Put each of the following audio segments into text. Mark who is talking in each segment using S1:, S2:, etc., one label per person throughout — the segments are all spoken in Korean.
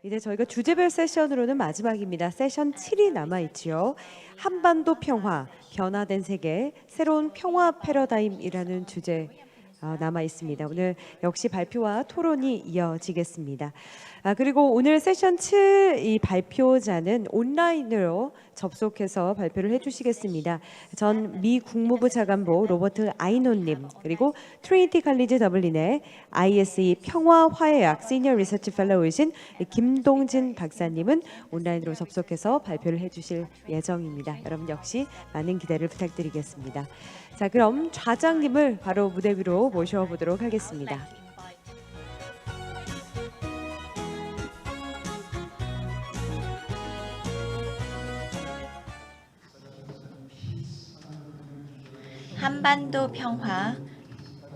S1: 이제 저희가 주제별 세션으로는 마지막입니다. 세션 7이 남아있지요. 한반도 평화, 변화된 세계, 새로운 평화 패러다임이라는 주제 남아 있습니다. 오늘 역시 발표와 토론이 이어지겠습니다. 그리고 오늘 세션 7 이 발표자는 온라인으로 접속해서 발표를 해주시겠습니다. 전 미 국무부 차관보 로버트 아인혼님, 그리고 트리니티 칼리지 더블린의 ISE 평화화해학 시니어 리서치 펠로우이신 김동진 박사님은 온라인으로 접속해서 발표를 해주실 예정입니다. 여러분 역시 많은 기대를 부탁드리겠습니다. 자, 그럼 좌장님을 바로 무대 위로 모셔보도록 하겠습니다.
S2: 한반도 평화,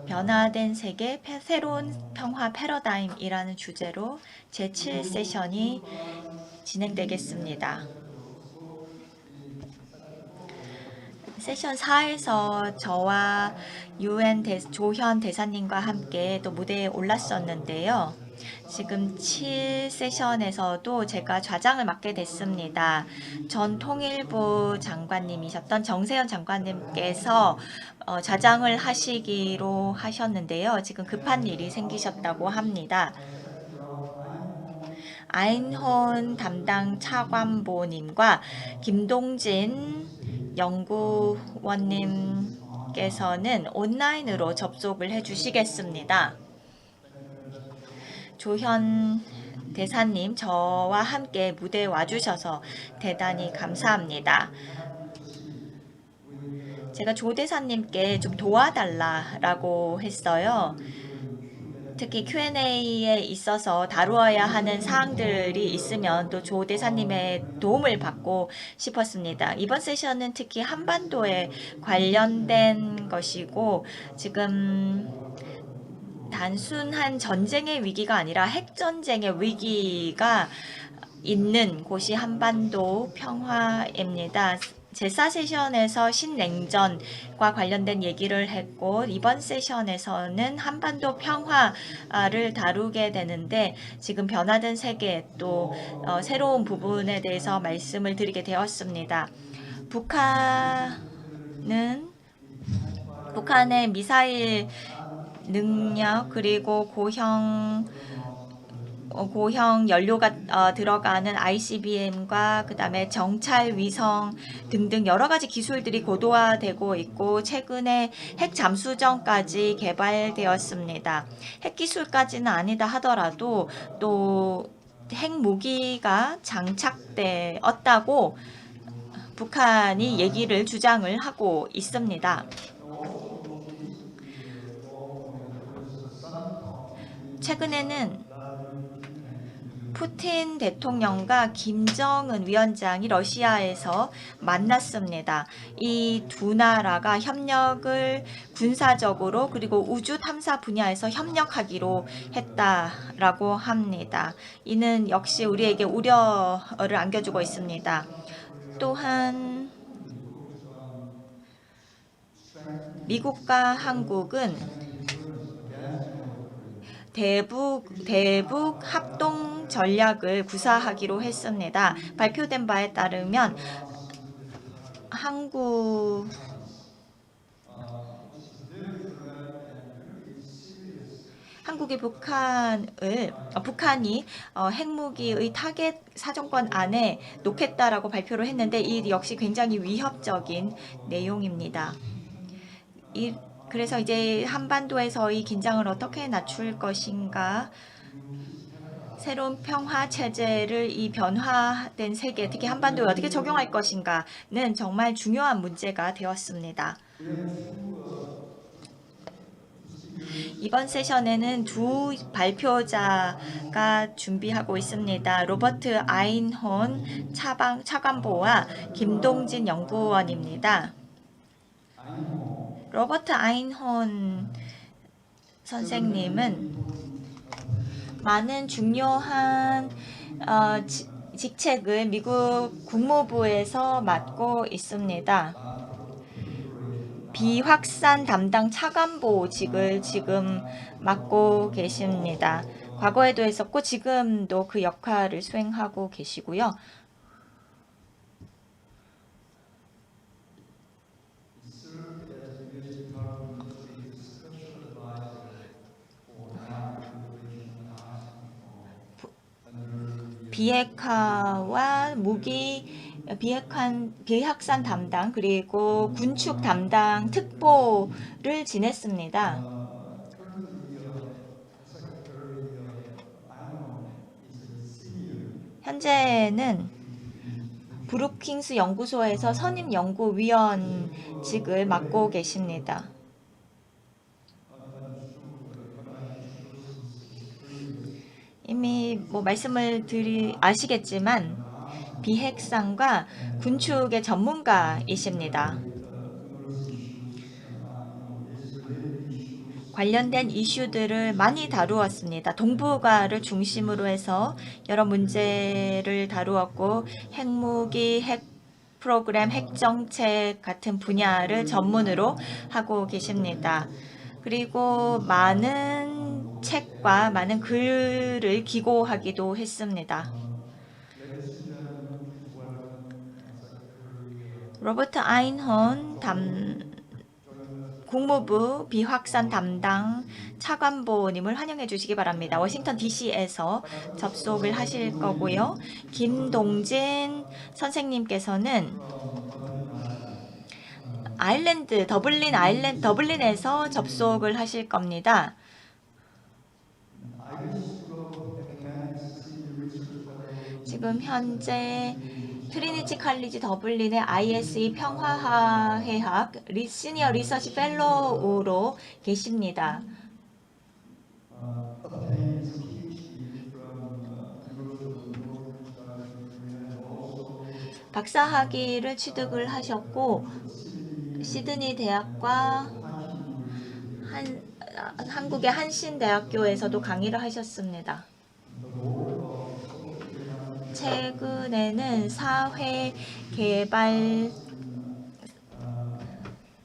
S2: 변화된 세계, 새로운 평화 패러다임이라는 주제로 제7세션이 진행되겠습니다. 세션 4에서 저와 UN 조현 대사님과 함께 또 무대에 올랐었는데요. 지금 7세션에서도 제가 좌장을 맡게 됐습니다. 전 통일부 장관님이셨던 정세현 장관님께서 좌장을 하시기로 하셨는데요. 지금 급한 일이 생기셨다고 합니다. 아인혼 담당 차관보님과 김동진 연구원님께서는 온라인으로 접속을 해주시겠습니다. 조현 대사님, 저와 함께 무대에 와주셔서 대단히 감사합니다. 제가 조 대사님께 좀 도와달라고 했어요. 특히 Q&A에 있어서 다루어야 하는 사항들이 있으면 또 조 대사님의 도움을 받고 싶었습니다. 이번 세션은 특히 한반도에 관련된 것이고 지금 단순한 전쟁의 위기가 아니라 핵전쟁의 위기가 있는 곳이 한반도 평화입니다. 제4세션에서 신냉전과 관련된 얘기를 했고 이번 세션에서는 한반도 평화를 다루게 되는데 지금 변화된 세계 또 새로운 부분에 대해서 말씀을 드리게 되었습니다. 북한의 미사일 능력 그리고 고형 연료가 들어가는 ICBM과 그 다음에 정찰 위성 등등 여러 가지 기술들이 고도화되고 있고 최근에 핵 잠수정까지 개발되었습니다. 핵 기술까지는 아니다 하더라도 또 핵무기가 장착되었다고 북한이 얘기를 주장을 하고 있습니다. 최근에는 푸틴 대통령과 김정은 위원장이 러시아에서 만났습니다. 이 두 나라가 협력을 군사적으로 그리고 우주 탐사 분야에서 협력하기로 했다라고 합니다. 이는 역시 우리에게 우려를 안겨주고 있습니다. 또한 미국과 한국은 대북 합동 전략을 구사하기로 했습니다. 발표된 바에 따르면 한국이 북한이 핵무기의 타겟 사정권 안에 놓겠다라고 발표를 했는데 이 역시 굉장히 위협적인 내용입니다. 그래서 이제 한반도에서의 긴장을 어떻게 낮출 것인가, 새로운 평화 체제를 이 변화된 세계, 특히 한반도에 어떻게 적용할 것인가는 정말 중요한 문제가 되었습니다. 이번 세션에는 두 발표자가 준비하고 있습니다. 로버트 아인혼 차관보와 김동진 연구원입니다. 로버트 아인혼 선생님은 많은 중요한 직책을 미국 국무부에서 맡고 있습니다. 비확산 담당 차관보직을 지금 맡고 계십니다. 과거에도 했었고 지금도 그 역할을 수행하고 계시고요. 비핵화와 비핵산 담당 그리고 군축 담당 특보를 지냈습니다. 현재는 브루킹스 연구소에서 선임 연구위원직을 맡고 계십니다. 이미 아시겠지만 비핵상과 군축의 전문가이십니다. 관련된 이슈들을 많이 다루었습니다. 동북아를 중심으로 해서 여러 문제를 다루었고 핵무기, 핵 프로그램, 핵정책 같은 분야를 전문으로 하고 계십니다. 그리고 많은 책과 많은 글을 기고하기도 했습니다. 로버트 아인혼 국무부 비확산 담당 차관보님을 환영해 주시기 바랍니다. 워싱턴 DC에서 접속을 하실 거고요. 김동진 선생님께서는 더블린에서 접속을 하실 겁니다. 지금 현재 트리니티 칼리지 더블린의 ISE 평화화해학 시니어 리서치 펠로우로 계십니다. 박사학위를 취득을 하셨고 시드니 대학과 한국의 한신대학교에서도 강의를 하셨습니다. 최근에는 사회개발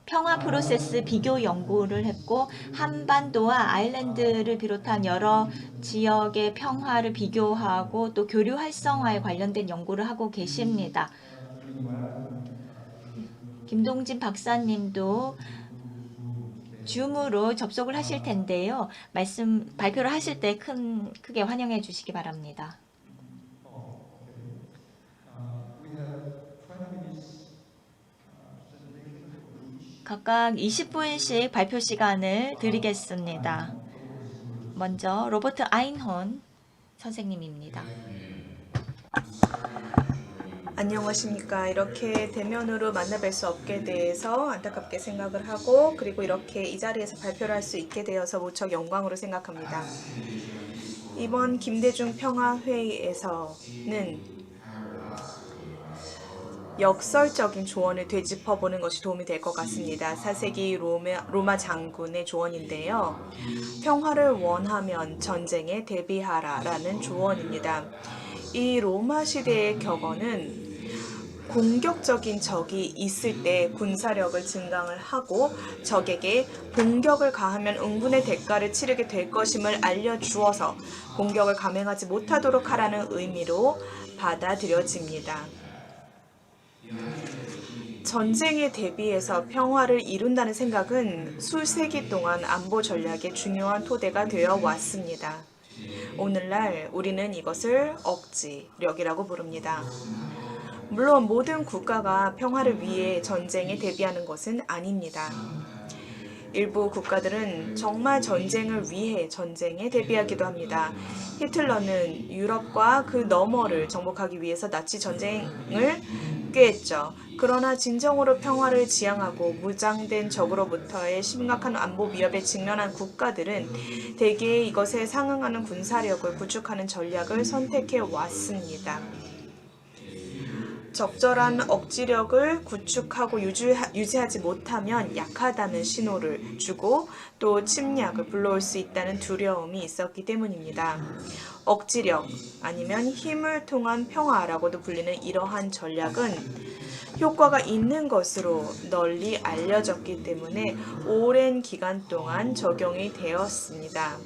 S2: 평화 프로세스 비교 연구를 했고 한반도와 아일랜드를 비롯한 여러 지역의 평화를 비교하고 또 교류 활성화에 관련된 연구를 하고 계십니다. 김동진 박사님도 줌으로 접속을 하실 텐데요. 발표를 하실 때 크게 환영해 주시기 바랍니다. 각각 20분씩 발표 시간을 드리겠습니다. 먼저 로버트 아인혼 선생님입니다.
S3: 안녕하십니까. 이렇게 대면으로 만나뵐 수 없게 돼서 안타깝게 생각을 하고 그리고 이렇게 이 자리에서 발표를 할 수 있게 되어서 무척 영광으로 생각합니다. 이번 김대중 평화회의에서는 역설적인 조언을 되짚어보는 것이 도움이 될 것 같습니다. 4세기 로마 장군의 조언인데요. 평화를 원하면 전쟁에 대비하라 라는 조언입니다. 이 로마 시대의 격언은 공격적인 적이 있을 때 군사력을 증강을 하고 적에게 공격을 가하면 응분의 대가를 치르게 될 것임을 알려주어서 공격을 감행하지 못하도록 하라는 의미로 받아들여집니다. 전쟁에 대비해서 평화를 이룬다는 생각은 수세기 동안 안보 전략의 중요한 토대가 되어 왔습니다. 오늘날 우리는 이것을 억지력이라고 부릅니다. 물론 모든 국가가 평화를 위해 전쟁에 대비하는 것은 아닙니다. 일부 국가들은 정말 전쟁을 위해 전쟁에 대비하기도 합니다. 히틀러는 유럽과 그 너머를 정복하기 위해서 나치 전쟁을 꾀했죠. 그러나 진정으로 평화를 지향하고 무장된 적으로부터의 심각한 안보 위협에 직면한 국가들은 대개 이것에 상응하는 군사력을 구축하는 전략을 선택해 왔습니다. 적절한 억지력을 구축하고 유지하지 못하면 약하다는 신호를 주고 또 침략을 불러올 수 있다는 두려움이 있었기 때문입니다. 억지력 아니면 힘을 통한 평화라고도 불리는 이러한 전략은 효과가 있는 것으로 널리 알려졌기 때문에 오랜 기간 동안 적용이 되었습니다.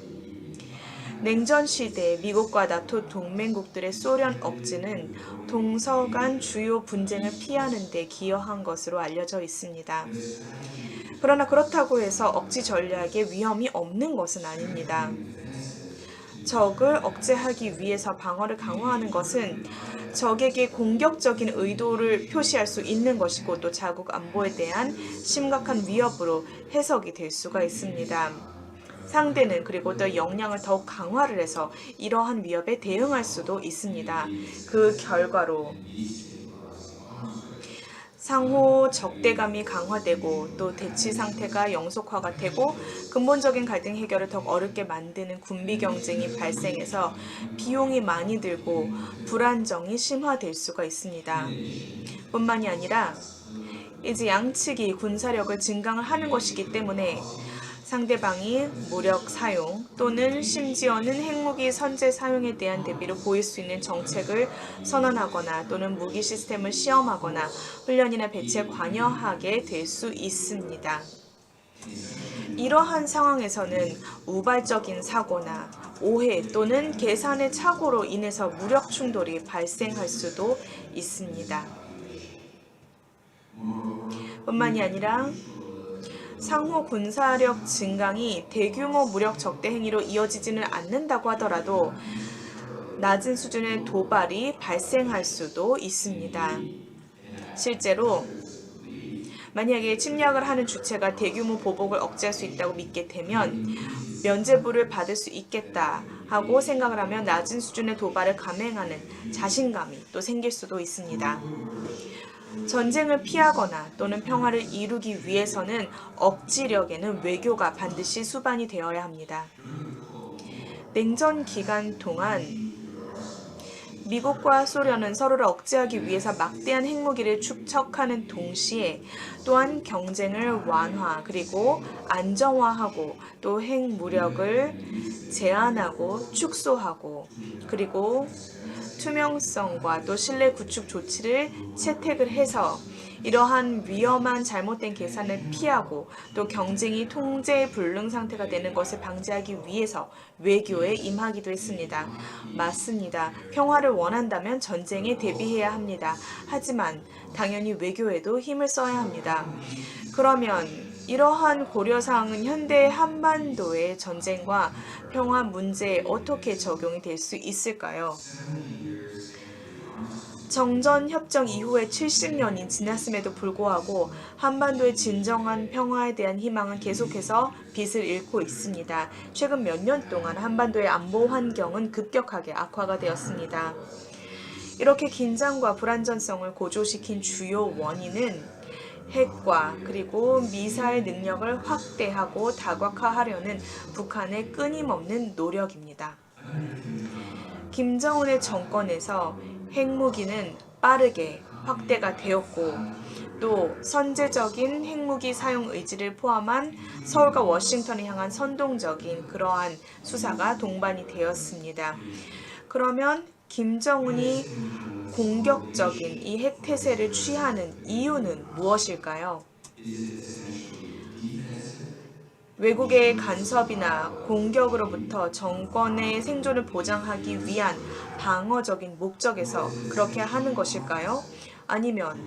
S3: 냉전 시대 미국과 나토 동맹국들의 소련 억지는 동서간 주요 분쟁을 피하는 데 기여한 것으로 알려져 있습니다. 그러나 그렇다고 해서 억지 전략에 위험이 없는 것은 아닙니다. 적을 억제하기 위해서 방어를 강화하는 것은 적에게 공격적인 의도를 표시할 수 있는 것이고 또 자국 안보에 대한 심각한 위협으로 해석이 될 수가 있습니다. 상대는 그리고 또 역량을 더욱 강화를 해서 이러한 위협에 대응할 수도 있습니다. 그 결과로 상호 적대감이 강화되고 또 대치 상태가 영속화가 되고 근본적인 갈등 해결을 더 어렵게 만드는 군비 경쟁이 발생해서 비용이 많이 들고 불안정이 심화될 수가 있습니다. 뿐만이 아니라 이제 양측이 군사력을 증강을 하는 것이기 때문에 상대방이 무력 사용 또는 심지어는 핵무기 선제 사용에 대한 대비로 보일 수 있는 정책을 선언하거나 또는 무기 시스템을 시험하거나 훈련이나 배치에 관여하게 될 수 있습니다. 이러한 상황에서는 우발적인 사고나 오해 또는 계산의 착오로 인해서 무력 충돌이 발생할 수도 있습니다. 뿐만이 아니라 상호 군사력 증강이 대규모 무력 적대 행위로 이어지지는 않는다고 하더라도 낮은 수준의 도발이 발생할 수도 있습니다. 실제로 만약에 침략을 하는 주체가 대규모 보복을 억제할 수 있다고 믿게 되면 면죄부를 받을 수 있겠다 하고 생각을 하면 낮은 수준의 도발을 감행하는 자신감이 또 생길 수도 있습니다. 전쟁을 피하거나 또는 평화를 이루기 위해서는 억지력에는 외교가 반드시 수반이 되어야 합니다. 냉전 기간 동안 미국과 소련은 서로를 억제하기 위해서 막대한 핵무기를 축적하는 동시에 또한 경쟁을 완화 그리고 안정화하고 또 핵무력을 제한하고 축소하고 그리고 투명성과 또 신뢰 구축 조치를 채택을 해서 이러한 위험한 잘못된 계산을 피하고 또 경쟁이 통제 불능 상태가 되는 것을 방지하기 위해서 외교에 임하기도 했습니다. 맞습니다. 평화를 원한다면 전쟁에 대비해야 합니다. 하지만 당연히 외교에도 힘을 써야 합니다. 그러면 이러한 고려사항은 현대 한반도의 전쟁과 평화 문제에 어떻게 적용이 될 수 있을까요? 정전협정 이후에 70년이 지났음에도 불구하고 한반도의 진정한 평화에 대한 희망은 계속해서 빛을 잃고 있습니다. 최근 몇 년 동안 한반도의 안보 환경은 급격하게 악화가 되었습니다. 이렇게 긴장과 불안전성을 고조시킨 주요 원인은 핵과 그리고 미사일 능력을 확대하고 다각화하려는 북한의 끊임없는 노력입니다. 김정은의 정권에서 핵무기는 빠르게 확대가 되었고 또 선제적인 핵무기 사용 의지를 포함한 서울과 워싱턴을 향한 선동적인 그러한 수사가 동반이 되었습니다. 그러면 김정은이 공격적인 이 핵태세를 취하는 이유는 무엇일까요? 외국의 간섭이나 공격으로부터 정권의 생존을 보장하기 위한 방어적인 목적에서 그렇게 하는 것일까요? 아니면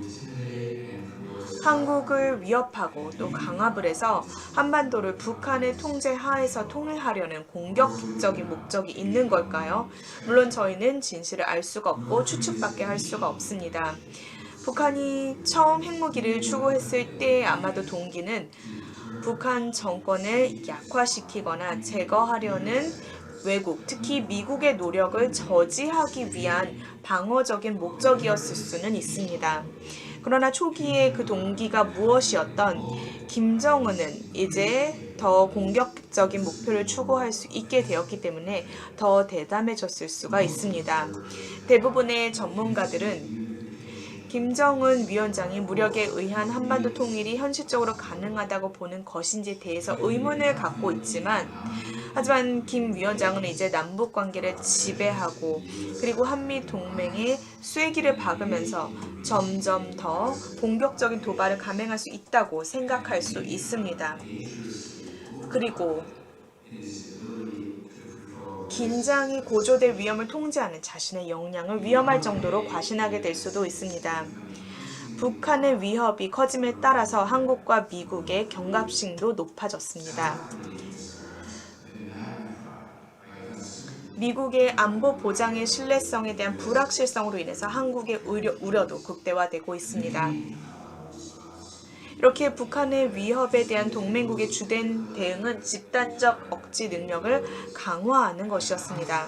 S3: 한국을 위협하고 또 강압을 해서 한반도를 북한의 통제 하에서 통일하려는 공격적인 목적이 있는 걸까요? 물론 저희는 진실을 알 수가 없고 추측밖에 할 수가 없습니다. 북한이 처음 핵무기를 추구했을 때 아마도 동기는 북한 정권을 약화시키거나 제거하려는 외국, 특히 미국의 노력을 저지하기 위한 방어적인 목적이었을 수는 있습니다. 그러나 초기에 그 동기가 무엇이었던 김정은은 이제 더 공격적인 목표를 추구할 수 있게 되었기 때문에 더 대담해졌을 수가 있습니다. 대부분의 전문가들은 김정은 위원장이 무력에 의한 한반도 통일이 현실적으로 가능하다고 보는 것인지에 대해서 의문을 갖고 있지만 하지만 김 위원장은 이제 남북 관계를 지배하고 그리고 한미 동맹의 쐐기를 박으면서 점점 더 공격적인 도발을 감행할 수 있다고 생각할 수 있습니다. 그리고 긴장이 고조될 위험을 통제하는 자신의 역량을 위험할 정도로 과신하게 될 수도 있습니다. 북한의 위협이 커짐에 따라서 한국과 미국의 경각심도 높아졌습니다. 미국의 안보 보장의 신뢰성에 대한 불확실성으로 인해서 한국의 우려도 극대화되고 있습니다. 이렇게 북한의 위협에 대한 동맹국의 주된 대응은 집단적 억지 능력을 강화하는 것이었습니다.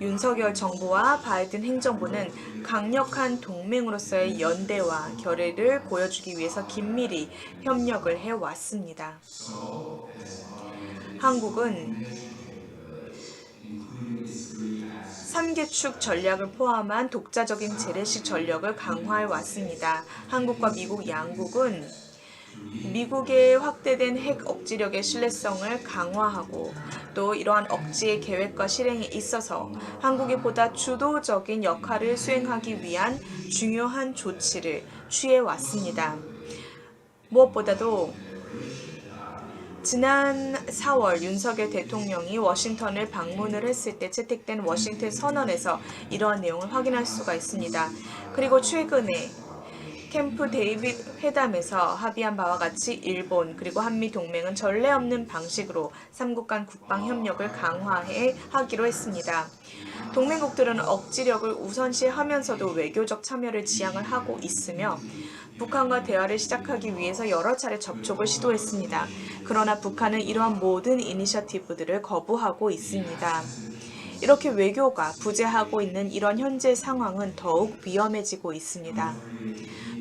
S3: 윤석열 정부와 바이든 행정부는 강력한 동맹으로서의 연대와 결의를 보여주기 위해서 긴밀히 협력을 해왔습니다. 한국은 3개축 전략을 포함한 독자적인 재래식 전력을 강화해 왔습니다. 한국과 미국 양국은 미국의 확대된 핵 억지력의 신뢰성을 강화하고 또 이러한 억지의 계획과 실행에 있어서 한국이 보다 주도적인 역할을 수행하기 위한 중요한 조치를 취해 왔습니다. 무엇보다도 지난 4월 윤석열 대통령이 워싱턴을 방문을 했을 때 채택된 워싱턴 선언에서 이러한 내용을 확인할 수가 있습니다. 그리고 최근에 캠프 데이빗 회담에서 합의한 바와 같이 일본 그리고 한미 동맹은 전례 없는 방식으로 3국 간 국방 협력을 강화해 하기로 했습니다. 동맹국들은 억지력을 우선시하면서도 외교적 참여를 지향을 하고 있으며 북한과 대화를 시작하기 위해서 여러 차례 접촉을 시도했습니다. 그러나 북한은 이러한 모든 이니셔티브들을 거부하고 있습니다. 이렇게 외교가 부재하고 있는 이런 현재 상황은 더욱 위험해지고 있습니다.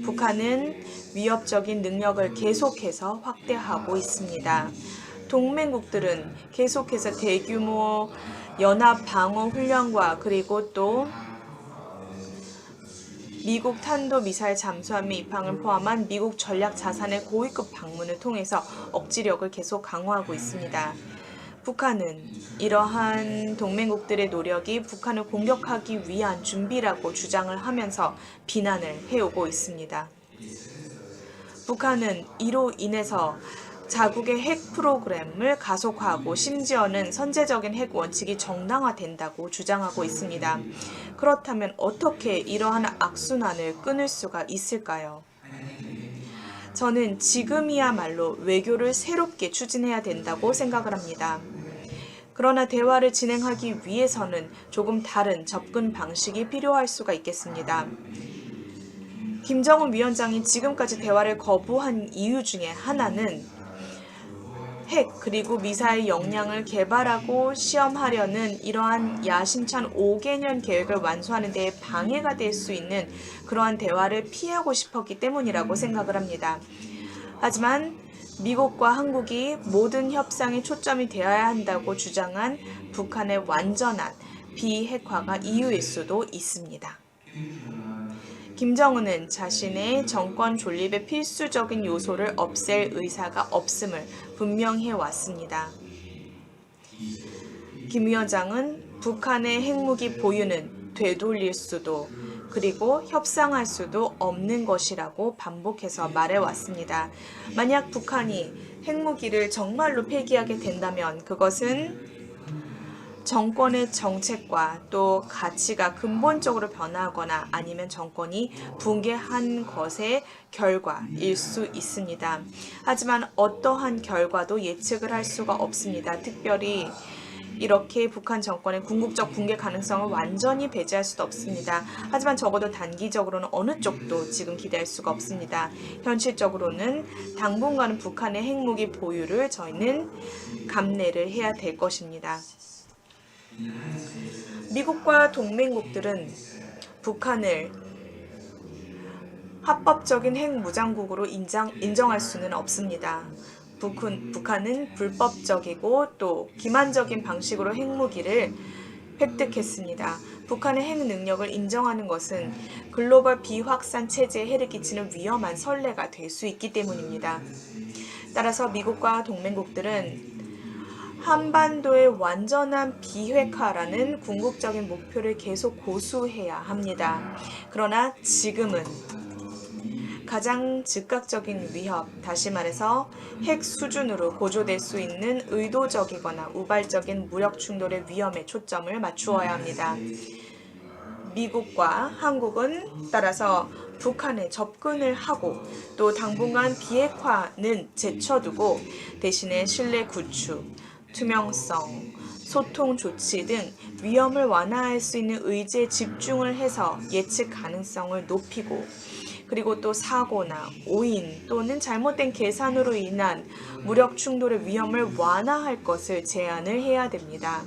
S3: 북한은 위협적인 능력을 계속해서 확대하고 있습니다. 동맹국들은 계속해서 대규모 연합 방어 훈련과 그리고 또 미국 탄도미사일 잠수함 및 입항을 포함한 미국 전략 자산의 고위급 방문을 통해서 억지력을 계속 강화하고 있습니다. 북한은 이러한 동맹국들의 노력이 북한을 공격하기 위한 준비라고 주장을 하면서 비난을 해오고 있습니다. 북한은 이로 인해서 자국의 핵 프로그램을 가속화하고 심지어는 선제적인 핵 원칙이 정당화된다고 주장하고 있습니다. 그렇다면 어떻게 이러한 악순환을 끊을 수가 있을까요? 저는 지금이야말로 외교를 새롭게 추진해야 된다고 생각을 합니다. 그러나 대화를 진행하기 위해서는 조금 다른 접근 방식이 필요할 수가 있겠습니다. 김정은 위원장이 지금까지 대화를 거부한 이유 중에 하나는 핵 그리고 미사일 역량을 개발하고 시험하려는 이러한 야심찬 5개년 계획을 완수하는 데 방해가 될 수 있는 그러한 대화를 피하고 싶었기 때문이라고 생각을 합니다. 하지만 미국과 한국이 모든 협상의 초점이 되어야 한다고 주장한 북한의 완전한 비핵화가 이유일 수도 있습니다. 김정은은 자신의 정권 존립의 필수적인 요소를 없앨 의사가 없음을 분명히 해왔습니다. 김 위원장은 북한의 핵무기 보유는 되돌릴 수도 그리고 협상할 수도 없는 것이라고 반복해서 말해왔습니다. 만약 북한이 핵무기를 정말로 폐기하게 된다면 그것은 정권의 정책과 또 가치가 근본적으로 변화하거나 아니면 정권이 붕괴한 것의 결과일 수 있습니다. 하지만 어떠한 결과도 예측을 할 수가 없습니다. 특별히 이렇게 북한 정권의 궁극적 붕괴 가능성을 완전히 배제할 수도 없습니다. 하지만 적어도 단기적으로는 어느 쪽도 지금 기대할 수가 없습니다. 현실적으로는 당분간은 북한의 핵무기 보유를 저희는 감내를 해야 될 것입니다. 미국과 동맹국들은 북한을 합법적인 핵무장국으로 인정할 수는 없습니다. 북한은 불법적이고 또 기만적인 방식으로 핵무기를 획득했습니다. 북한의 핵 능력을 인정하는 것은 글로벌 비확산 체제에 해를 끼치는 위험한 선례가 될 수 있기 때문입니다. 따라서 미국과 동맹국들은 한반도의 완전한 비핵화라는 궁극적인 목표를 계속 고수해야 합니다. 그러나 지금은 가장 즉각적인 위협, 다시 말해서 핵 수준으로 고조될 수 있는 의도적이거나 우발적인 무력 충돌의 위험에 초점을 맞추어야 합니다. 미국과 한국은 따라서 북한에 접근을 하고 또 당분간 비핵화는 제쳐두고 대신에 신뢰 구축, 투명성, 소통 조치 등 위험을 완화할 수 있는 의제에 집중을 해서 예측 가능성을 높이고 그리고 또 사고나 오인 또는 잘못된 계산으로 인한 무력 충돌의 위험을 완화할 것을 제안을 해야 됩니다.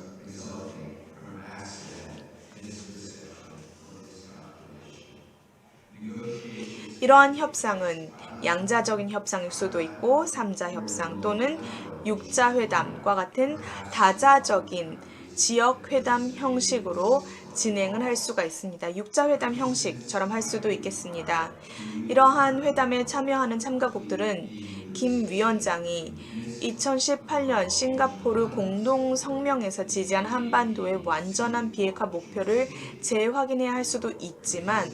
S3: 이러한 협상은 양자적인 협상일 수도 있고 3자 협상 또는 6자 회담과 같은 다자적인 지역 회담 형식으로 진행을 할 수가 있습니다. 6자 회담 형식처럼 할 수도 있겠습니다. 이러한 회담에 참여하는 참가국들은 김 위원장이 2018년 싱가포르 공동 성명에서 지지한 한반도의 완전한 비핵화 목표를 재확인해야 할 수도 있지만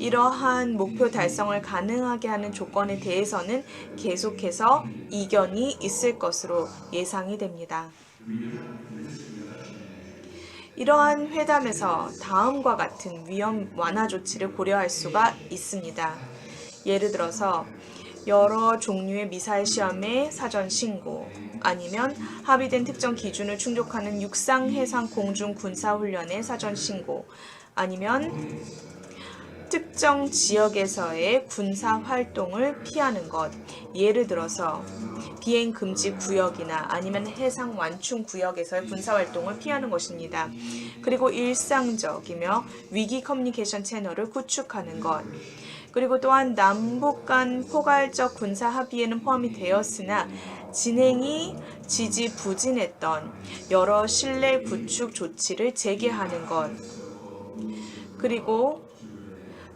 S3: 이러한 목표 달성을 가능하게 하는 조건에 대해서는 계속해서 이견이 있을 것으로 예상이 됩니다. 이러한 회담에서 다음과 같은 위험 완화 조치를 고려할 수가 있습니다. 예를 들어서 여러 종류의 미사일 시험의 사전 신고, 아니면 합의된 특정 기준을 충족하는 육상, 해상, 공중 군사 훈련의 사전 신고, 아니면 특정 지역에서의 군사 활동을 피하는 것, 예를 들어서 비행 금지 구역이나 아니면 해상 완충 구역에서의 군사 활동을 피하는 것입니다. 그리고 일상적이며 위기 커뮤니케이션 채널을 구축하는 것, 그리고 또한 남북 간 포괄적 군사 합의에는 포함이 되었으나 진행이 지지부진했던 여러 신뢰 구축 조치를 재개하는 것, 그리고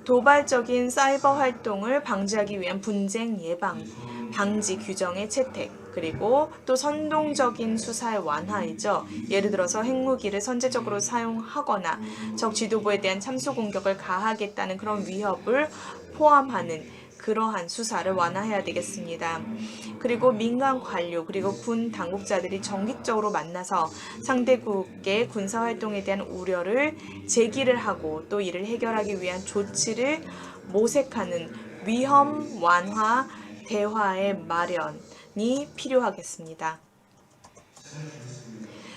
S3: 도발적인 사이버 활동을 방지하기 위한 분쟁 예방, 방지 규정의 채택, 그리고 또 선동적인 수사의 완화이죠. 예를 들어서 핵무기를 선제적으로 사용하거나 적 지도부에 대한 참수 공격을 가하겠다는 그런 위협을 포함하는 그러한 수사를 완화해야 되겠습니다. 그리고 민간 관료 그리고 군 당국자들이 정기적으로 만나서 상대국의 군사활동에 대한 우려를 제기를 하고 또 이를 해결하기 위한 조치를 모색하는 위험 완화 대화의 마련이 필요하겠습니다.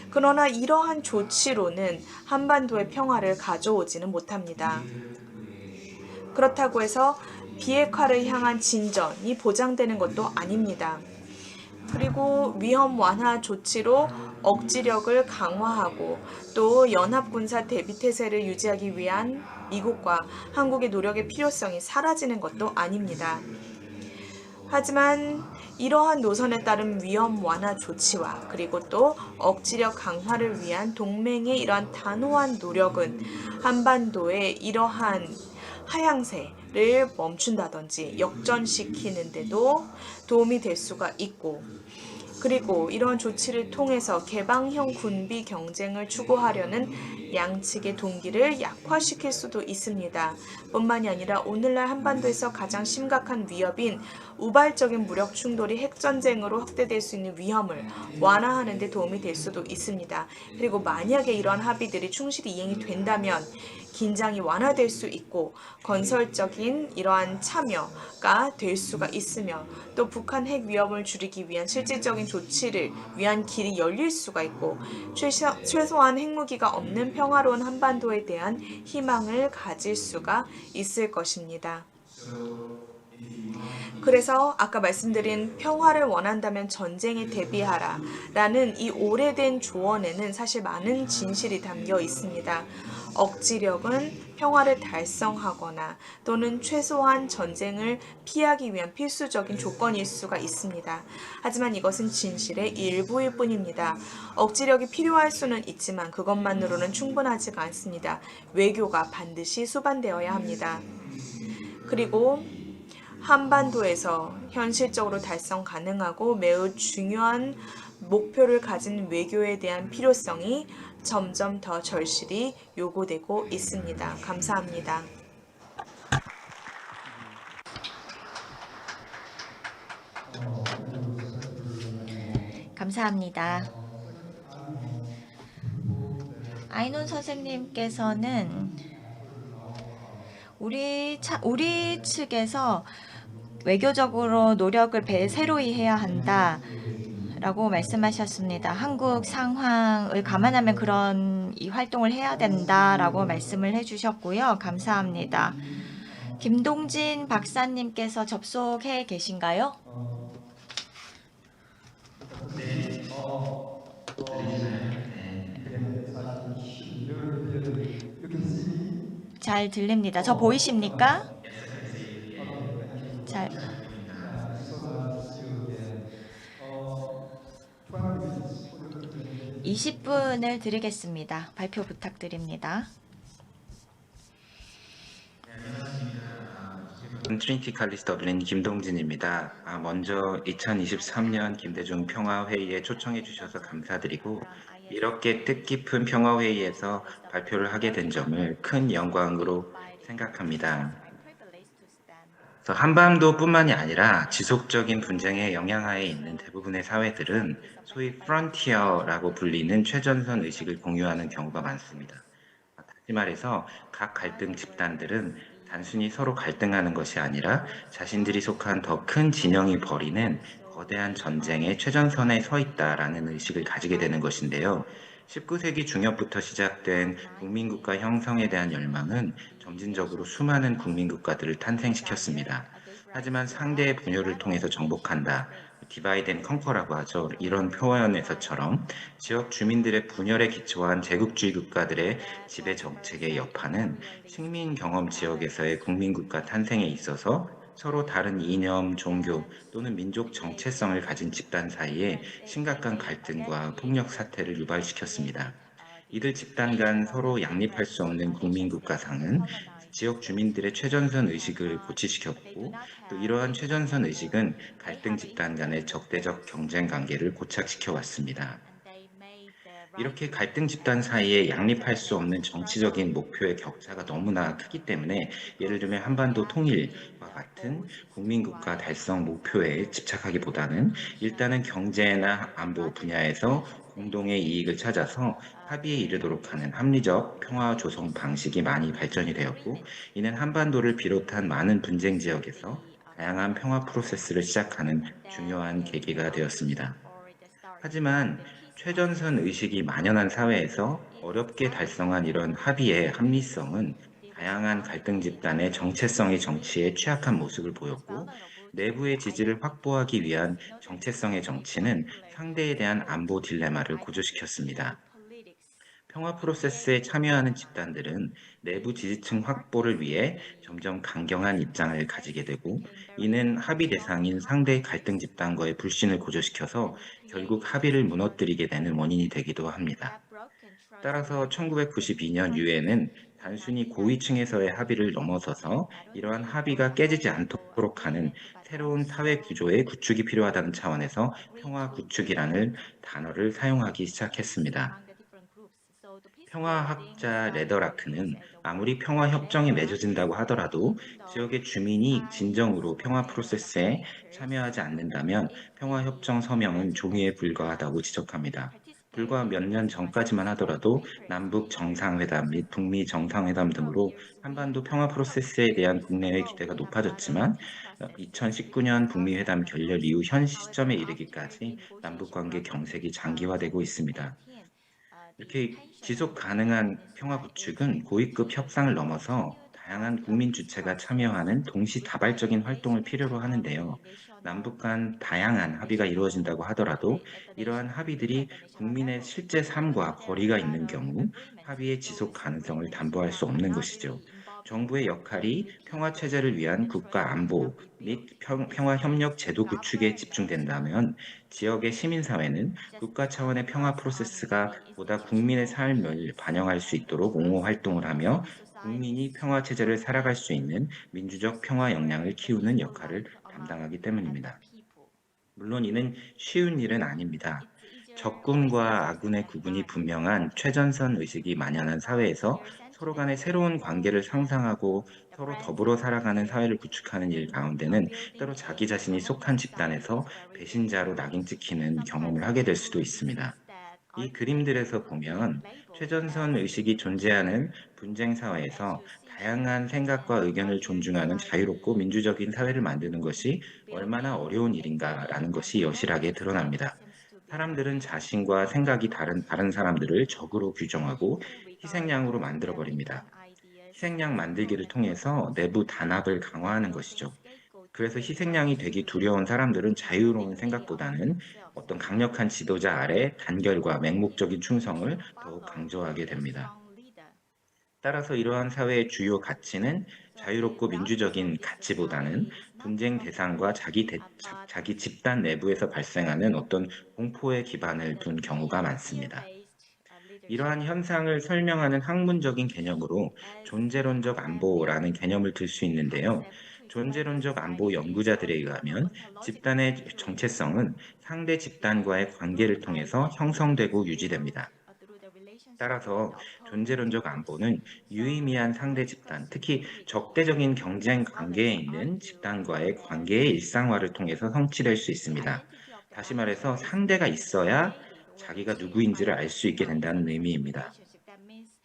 S3: 그러나 이러한 조치로는 한반도의 평화를 가져오지는 못합니다. 그렇다고 해서 비핵화를 향한 진전이 보장되는 것도 아닙니다. 그리고 위험 완화 조치로 억지력을 강화하고 또 연합군사 대비태세를 유지하기 위한 미국과 한국의 노력의 필요성이 사라지는 것도 아닙니다. 하지만 이러한 노선에 따른 위험 완화 조치와 그리고 또 억지력 강화를 위한 동맹의 이러한 단호한 노력은 한반도의 이러한 하향세를 멈춘다든지 역전시키는데도 도움이 될 수가 있고, 그리고 이러한 조치를 통해서 개방형 군비 경쟁을 추구하려는 양측의 동기를 약화시킬 수도 있습니다. 뿐만이 아니라 오늘날 한반도에서 가장 심각한 위협인 우발적인 무력 충돌이 핵전쟁으로 확대될 수 있는 위험을 완화하는 데 도움이 될 수도 있습니다. 그리고 만약에 이러한 합의들이 충실히 이행이 된다면 긴장이 완화될 수 있고 건설적인 이러한 참여가 될 수가 있으며 또 북한 핵 위협을 줄이기 위한 실질적인 조치를 위한 길이 열릴 수가 있고 최소한 핵무기가 없는 평화로운 한반도에 대한 희망을 가질 수가 있을 것입니다. 그래서 아까 말씀드린 평화를 원한다면 전쟁에 대비하라 라는 이 오래된 조언에는 사실 많은 진실이 담겨 있습니다. 억지력은 평화를 달성하거나 또는 최소한 전쟁을 피하기 위한 필수적인 조건일 수가 있습니다. 하지만 이것은 진실의 일부일 뿐입니다. 억지력이 필요할 수는 있지만 그것만으로는 충분하지가 않습니다. 외교가 반드시 수반되어야 합니다. 그리고 한반도에서 현실적으로 달성 가능하고 매우 중요한 목표를 가진 외교에 대한 필요성이 점점 더 절실히 요구되고 있습니다. 감사합니다.
S2: 감사합니다. 아이논 선생님께서는 우리 측에서 외교적으로 노력을 새로이 해야 한다라고 말씀하셨습니다. 한국 상황을 감안하면 그런 이 활동을 해야 된다라고 말씀을 해주셨고요. 감사합니다. 김동진 박사님께서 접속해 계신가요? 잘 들립니다. 저 보이십니까? 잘. 20분을 드리겠습니다. 발표 부탁드립니다.
S4: 트리니티 칼리지 더블린 김동진입니다. 먼저 2023년 김대중 평화회의에 초청해 주셔서 감사드리고 이렇게 뜻깊은 평화회의에서 발표를 하게 된 점을 큰 영광으로 생각합니다. 그래서 한반도뿐만이 아니라 지속적인 분쟁의 영향하에 있는 대부분의 사회들은 소위 프론티어라고 불리는 최전선 의식을 공유하는 경우가 많습니다. 다시 말해서 각 갈등 집단들은 단순히 서로 갈등하는 것이 아니라 자신들이 속한 더 큰 진영이 벌이는 거대한 전쟁의 최전선에 서 있다라는 의식을 가지게 되는 것인데요. 19세기 중엽부터 시작된 국민국가 형성에 대한 열망은 점진적으로 수많은 국민국가들을 탄생시켰습니다. 하지만 상대의 분열을 통해서 정복한다. 디바이드 앤 컨커라고 하죠. 이런 표현에서처럼 지역 주민들의 분열에 기초한 제국주의 국가들의 지배 정책의 여파는 식민 경험 지역에서의 국민국가 탄생에 있어서 서로 다른 이념, 종교 또는 민족 정체성을 가진 집단 사이에 심각한 갈등과 폭력 사태를 유발시켰습니다. 이들 집단 간 서로 양립할 수 없는 국민국가상은 지역 주민들의 최전선 의식을 고취시켰고 또 이러한 최전선 의식은 갈등 집단 간의 적대적 경쟁 관계를 고착시켜 왔습니다. 이렇게 갈등 집단 사이에 양립할 수 없는 정치적인 목표의 격차가 너무나 크기 때문에 예를 들면 한반도 통일과 같은 국민국가 달성 목표에 집착하기보다는 일단은 경제나 안보 분야에서 공동의 이익을 찾아서 합의에 이르도록 하는 합리적 평화 조성 방식이 많이 발전이 되었고 이는 한반도를 비롯한 많은 분쟁 지역에서 다양한 평화 프로세스를 시작하는 중요한 계기가 되었습니다. 하지만 최전선 의식이 만연한 사회에서 어렵게 달성한 이런 합의의 합리성은 다양한 갈등 집단의 정체성이 정치에 취약한 모습을 보였고 내부의 지지를 확보하기 위한 정체성의 정치는 상대에 대한 안보 딜레마를 고조시켰습니다. 평화 프로세스에 참여하는 집단들은 내부 지지층 확보를 위해 점점 강경한 입장을 가지게 되고 이는 합의 대상인 상대 갈등 집단과의 불신을 고조시켜서 결국 합의를 무너뜨리게 되는 원인이 되기도 합니다. 따라서 1992년 유엔은 단순히 고위층에서의 합의를 넘어서서 이러한 합의가 깨지지 않도록 하는 새로운 사회 구조의 구축이 필요하다는 차원에서 평화 구축이라는 단어를 사용하기 시작했습니다. 평화학자 레더라크는 아무리 평화협정이 맺어진다고 하더라도 지역의 주민이 진정으로 평화 프로세스에 참여하지 않는다면 평화협정 서명은 종이에 불과하다고 지적합니다. 불과 몇 년 전까지만 하더라도 남북 정상회담 및 북미 정상회담 등으로 한반도 평화 프로세스에 대한 국내의 기대가 높아졌지만 2019년 북미 회담 결렬 이후 현 시점에 이르기까지 남북 관계 경색이 장기화되고 있습니다. 이렇게 지속 가능한 평화 구축은 고위급 협상을 넘어서 다양한 국민 주체가 참여하는 동시다발적인 활동을 필요로 하는데요. 남북 간 다양한 합의가 이루어진다고 하더라도 이러한 합의들이 국민의 실제 삶과 거리가 있는 경우 합의의 지속 가능성을 담보할 수 없는 것이죠. 정부의 역할이 평화 체제를 위한 국가 안보 및 평화 협력 제도 구축에 집중된다면 지역의 시민사회는 국가 차원의 평화 프로세스가 보다 국민의 삶을 반영할 수 있도록 옹호 활동을 하며 국민이 평화 체제를 살아갈 수 있는 민주적 평화 역량을 키우는 역할을 담당하기 때문입니다. 물론 이는 쉬운 일은 아닙니다. 적군과 아군의 구분이 분명한 최전선 의식이 만연한 사회에서 서로 간의 새로운 관계를 상상하고 서로 더불어 살아가는 사회를 구축하는 일 가운데는 때로 자기 자신이 속한 집단에서 배신자로 낙인 찍히는 경험을 하게 될 수도 있습니다. 이 그림들에서 보면 최전선 의식이 존재하는 분쟁 사회에서 다양한 생각과 의견을 존중하는 자유롭고 민주적인 사회를 만드는 것이 얼마나 어려운 일인가라는 것이 여실하게 드러납니다. 사람들은 자신과 생각이 다른 사람들을 적으로 규정하고 희생양으로 만들어 버립니다. 희생양 만들기를 통해서 내부 단합을 강화하는 것이죠. 그래서 희생양이 되기 두려운 사람들은 자유로운 생각보다는 어떤 강력한 지도자 아래 단결과 맹목적인 충성을 더욱 강조하게 됩니다. 따라서 이러한 사회의 주요 가치는 자유롭고 민주적인 가치보다는 분쟁 대상과 자기 집단 내부에서 발생하는 어떤 공포에 기반을 둔 경우가 많습니다. 이러한 현상을 설명하는 학문적인 개념으로 존재론적 안보라는 개념을 들 수 있는데요. 존재론적 안보 연구자들에 의하면 집단의 정체성은 상대 집단과의 관계를 통해서 형성되고 유지됩니다. 따라서 존재론적 안보는 유의미한 상대 집단, 특히 적대적인 경쟁 관계에 있는 집단과의 관계의 일상화를 통해서 성취될 수 있습니다. 다시 말해서 상대가 있어야 자기가 누구인지를 알 수 있게 된다는 의미입니다.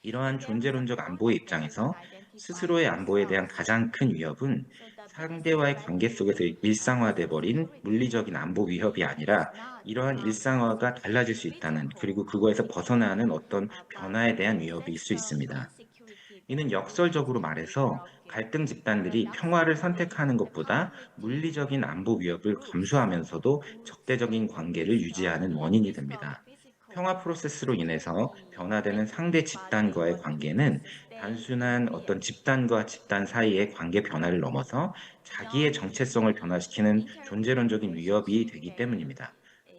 S4: 이러한 존재론적 안보의 입장에서 스스로의 안보에 대한 가장 큰 위협은 상대와의 관계 속에서 일상화돼 버린 물리적인 안보 위협이 아니라 이러한 일상화가 달라질 수 있다는, 그리고 그거에서 벗어나는 어떤 변화에 대한 위협일 수 있습니다. 이는 역설적으로 말해서 갈등 집단들이 평화를 선택하는 것보다 물리적인 안보 위협을 감수하면서도 적대적인 관계를 유지하는 원인이 됩니다. 평화 프로세스로 인해서 변화되는 상대 집단과의 관계는 단순한 어떤 집단과 집단 사이의 관계 변화를 넘어서 자기의 정체성을 변화시키는 존재론적인 위협이 되기 때문입니다.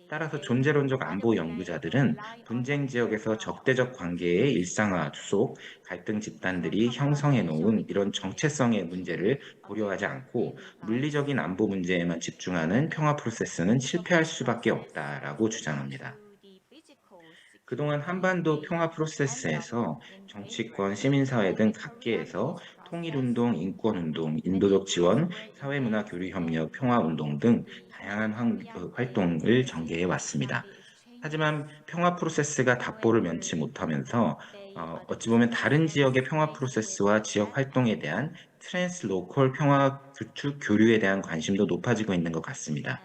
S4: 따라서 존재론적 안보 연구자들은 분쟁 지역에서 적대적 관계의 일상화 속 갈등 집단들이 형성해 놓은 이런 정체성의 문제를 고려하지 않고 물리적인 안보 문제에만 집중하는 평화 프로세스는 실패할 수밖에 없다라고 주장합니다. 그동안 한반도 평화 프로세스에서 정치권, 시민사회 등 각계에서 통일운동, 인권운동, 인도적 지원, 사회문화 교류 협력, 평화운동 등 다양한 활동을 전개해 왔습니다. 하지만 평화 프로세스가 답보를 면치 못하면서 어찌 보면 다른 지역의 평화 프로세스와 지역 활동에 대한 트랜스로컬 평화 구축 교류에 대한 관심도 높아지고 있는 것 같습니다.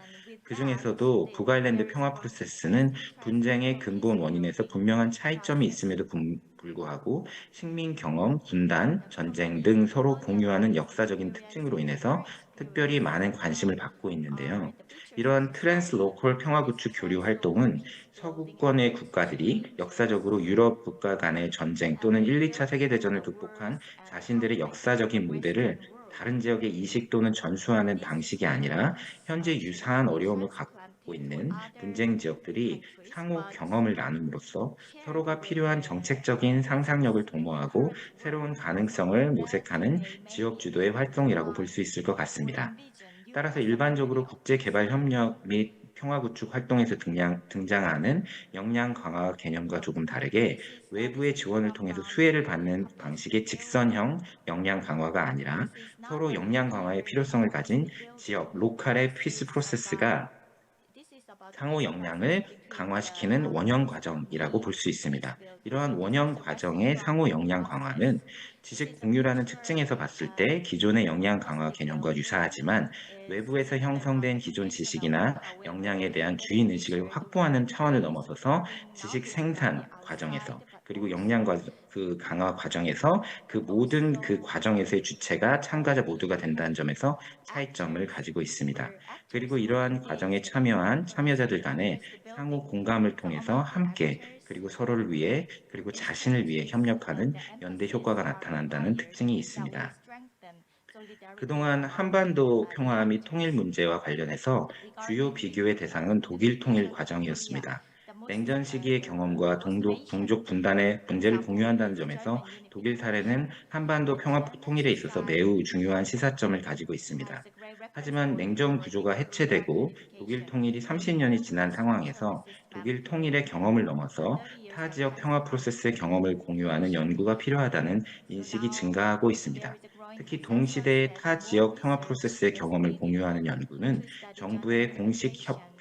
S4: 그중에서도 북아일랜드 평화 프로세스는 분쟁의 근본 원인에서 분명한 차이점이 있음에도 불구하고 식민 경험, 분단, 전쟁 등 서로 공유하는 역사적인 특징으로 인해서 특별히 많은 관심을 받고 있는데요. 이러한 트랜스로컬 평화 구축 교류 활동은 서구권의 국가들이 역사적으로 유럽 국가 간의 전쟁 또는 1, 2차 세계대전을 극복한 자신들의 역사적인 무대를 다른 지역의 이식 또는 전수하는 방식이 아니라 현재 유사한 어려움을 갖고 있는 분쟁 지역들이 상호 경험을 나눔으로써 서로가 필요한 정책적인 상상력을 도모하고 새로운 가능성을 모색하는 지역 주도의 활동이라고 볼 수 있을 것 같습니다. 따라서 일반적으로 국제개발협력 및 평화구축 활동에서 등장하는 역량 강화 개념과 조금 다르게 외부의 지원을 통해서 수혜를 받는 방식의 직선형 역량 강화가 아니라 서로 역량 강화의 필요성을 가진 지역, 로컬의 피스 프로세스가 상호 역량을 강화시키는 원형 과정이라고 볼 수 있습니다. 이러한 원형 과정의 상호 역량 강화는 지식 공유라는 특징에서 봤을 때 기존의 역량 강화 개념과 유사하지만 외부에서 형성된 기존 지식이나 역량에 대한 주인 의식을 확보하는 차원을 넘어서서 지식 생산 과정에서 그리고 역량 강화 과정에서 그 모든 그 과정에서의 주체가 참가자 모두가 된다는 점에서 차이점을 가지고 있습니다. 그리고 이러한 과정에 참여한 참여자들 간의 상호 공감을 통해서 함께 그리고 서로를 위해 그리고 자신을 위해 협력하는 연대 효과가 나타난다는 특징이 있습니다. 그동안 한반도 평화 및 통일 문제와 관련해서 주요 비교의 대상은 독일 통일 과정이었습니다. 냉전 시기의 경험과 동족 분단의 문제를 공유한다는 점에서 독일 사례는 한반도 평화 통일에 있어서 매우 중요한 시사점을 가지고 있습니다. 하지만 냉전 구조가 해체되고 독일 통일이 30년이 지난 상황에서 독일 통일의 경험을 넘어서 타 지역 평화 프로세스의 경험을 공유하는 연구가 필요하다는 인식이 증가하고 있습니다. 특히 동시대의 타 지역 평화 프로세스의 경험을 공유하는 연구는 정부의 공식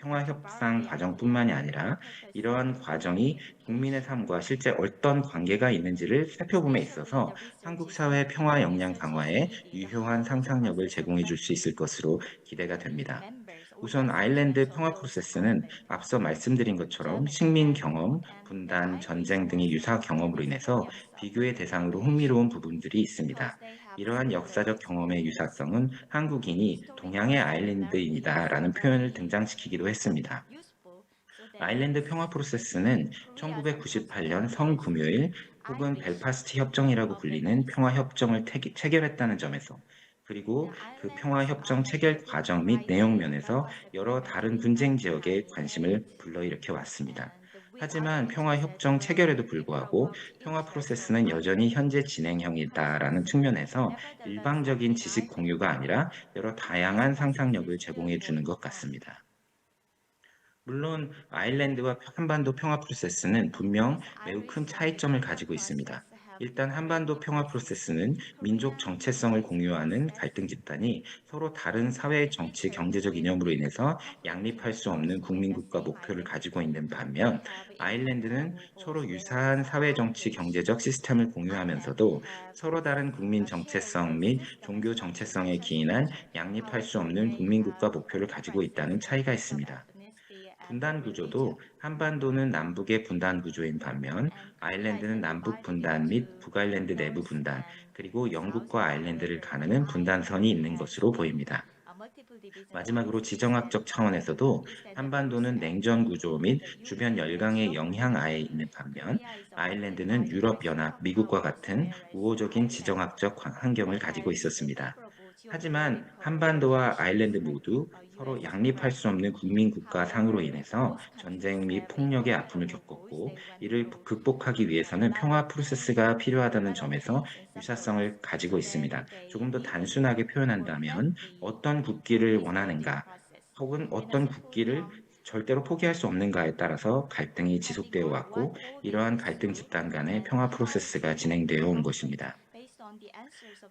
S4: 평화 협상 과정뿐만이 아니라 이러한 과정이 국민의 삶과 실제 어떤 관계가 있는지를 살펴봄에 있어서 한국 사회 평화 역량 강화에 유효한 상상력을 제공해 줄 수 있을 것으로 기대가 됩니다. 우선 아일랜드 평화 프로세스는 앞서 말씀드린 것처럼 식민 경험, 분단, 전쟁 등의 유사 경험으로 인해서 비교의 대상으로 흥미로운 부분들이 있습니다. 이러한 역사적 경험의 유사성은 한국인이 동양의 아일랜드인이다라는 표현을 등장시키기도 했습니다. 아일랜드 평화 프로세스는 1998년 성금요일 혹은 벨파스트 협정이라고 불리는 평화 협정을 체결했다는 점에서 그리고 그 평화 협정 체결 과정 및 내용 면에서 여러 다른 분쟁 지역에 관심을 불러일으켜 왔습니다. 하지만 평화 협정 체결에도 불구하고 평화 프로세스는 여전히 현재 진행형이다라는 측면에서 일방적인 지식 공유가 아니라 여러 다양한 상상력을 제공해 주는 것 같습니다. 물론 아일랜드와 한반도 평화 프로세스는 분명 매우 큰 차이점을 가지고 있습니다. 일단 한반도 평화 프로세스는 민족 정체성을 공유하는 갈등 집단이 서로 다른 사회, 정치, 경제적 이념으로 인해서 양립할 수 없는 국민국가 목표를 가지고 있는 반면 아일랜드는 서로 유사한 사회, 정치, 경제적 시스템을 공유하면서도 서로 다른 국민 정체성 및 종교 정체성에 기인한 양립할 수 없는 국민국가 목표를 가지고 있다는 차이가 있습니다. 분단 구조도 한반도는 남북의 분단 구조인 반면 아일랜드는 남북 분단 및 북아일랜드 내부 분단, 그리고 영국과 아일랜드를 가르는 분단선이 있는 것으로 보입니다. 마지막으로 지정학적 차원에서도 한반도는 냉전 구조 및 주변 열강의 영향 하에 있는 반면 아일랜드는 유럽연합, 미국과 같은 우호적인 지정학적 환경을 가지고 있었습니다. 하지만 한반도와 아일랜드 모두 서로 양립할 수 없는 국민 국가 상으로 인해서 전쟁 및 폭력의 아픔을 겪었고 이를 극복하기 위해서는 평화 프로세스가 필요하다는 점에서 유사성을 가지고 있습니다. 조금 더 단순하게 표현한다면 어떤 국기를 원하는가 혹은 어떤 국기를 절대로 포기할 수 없는가에 따라서 갈등이 지속되어 왔고 이러한 갈등 집단 간의 평화 프로세스가 진행되어 온 것입니다.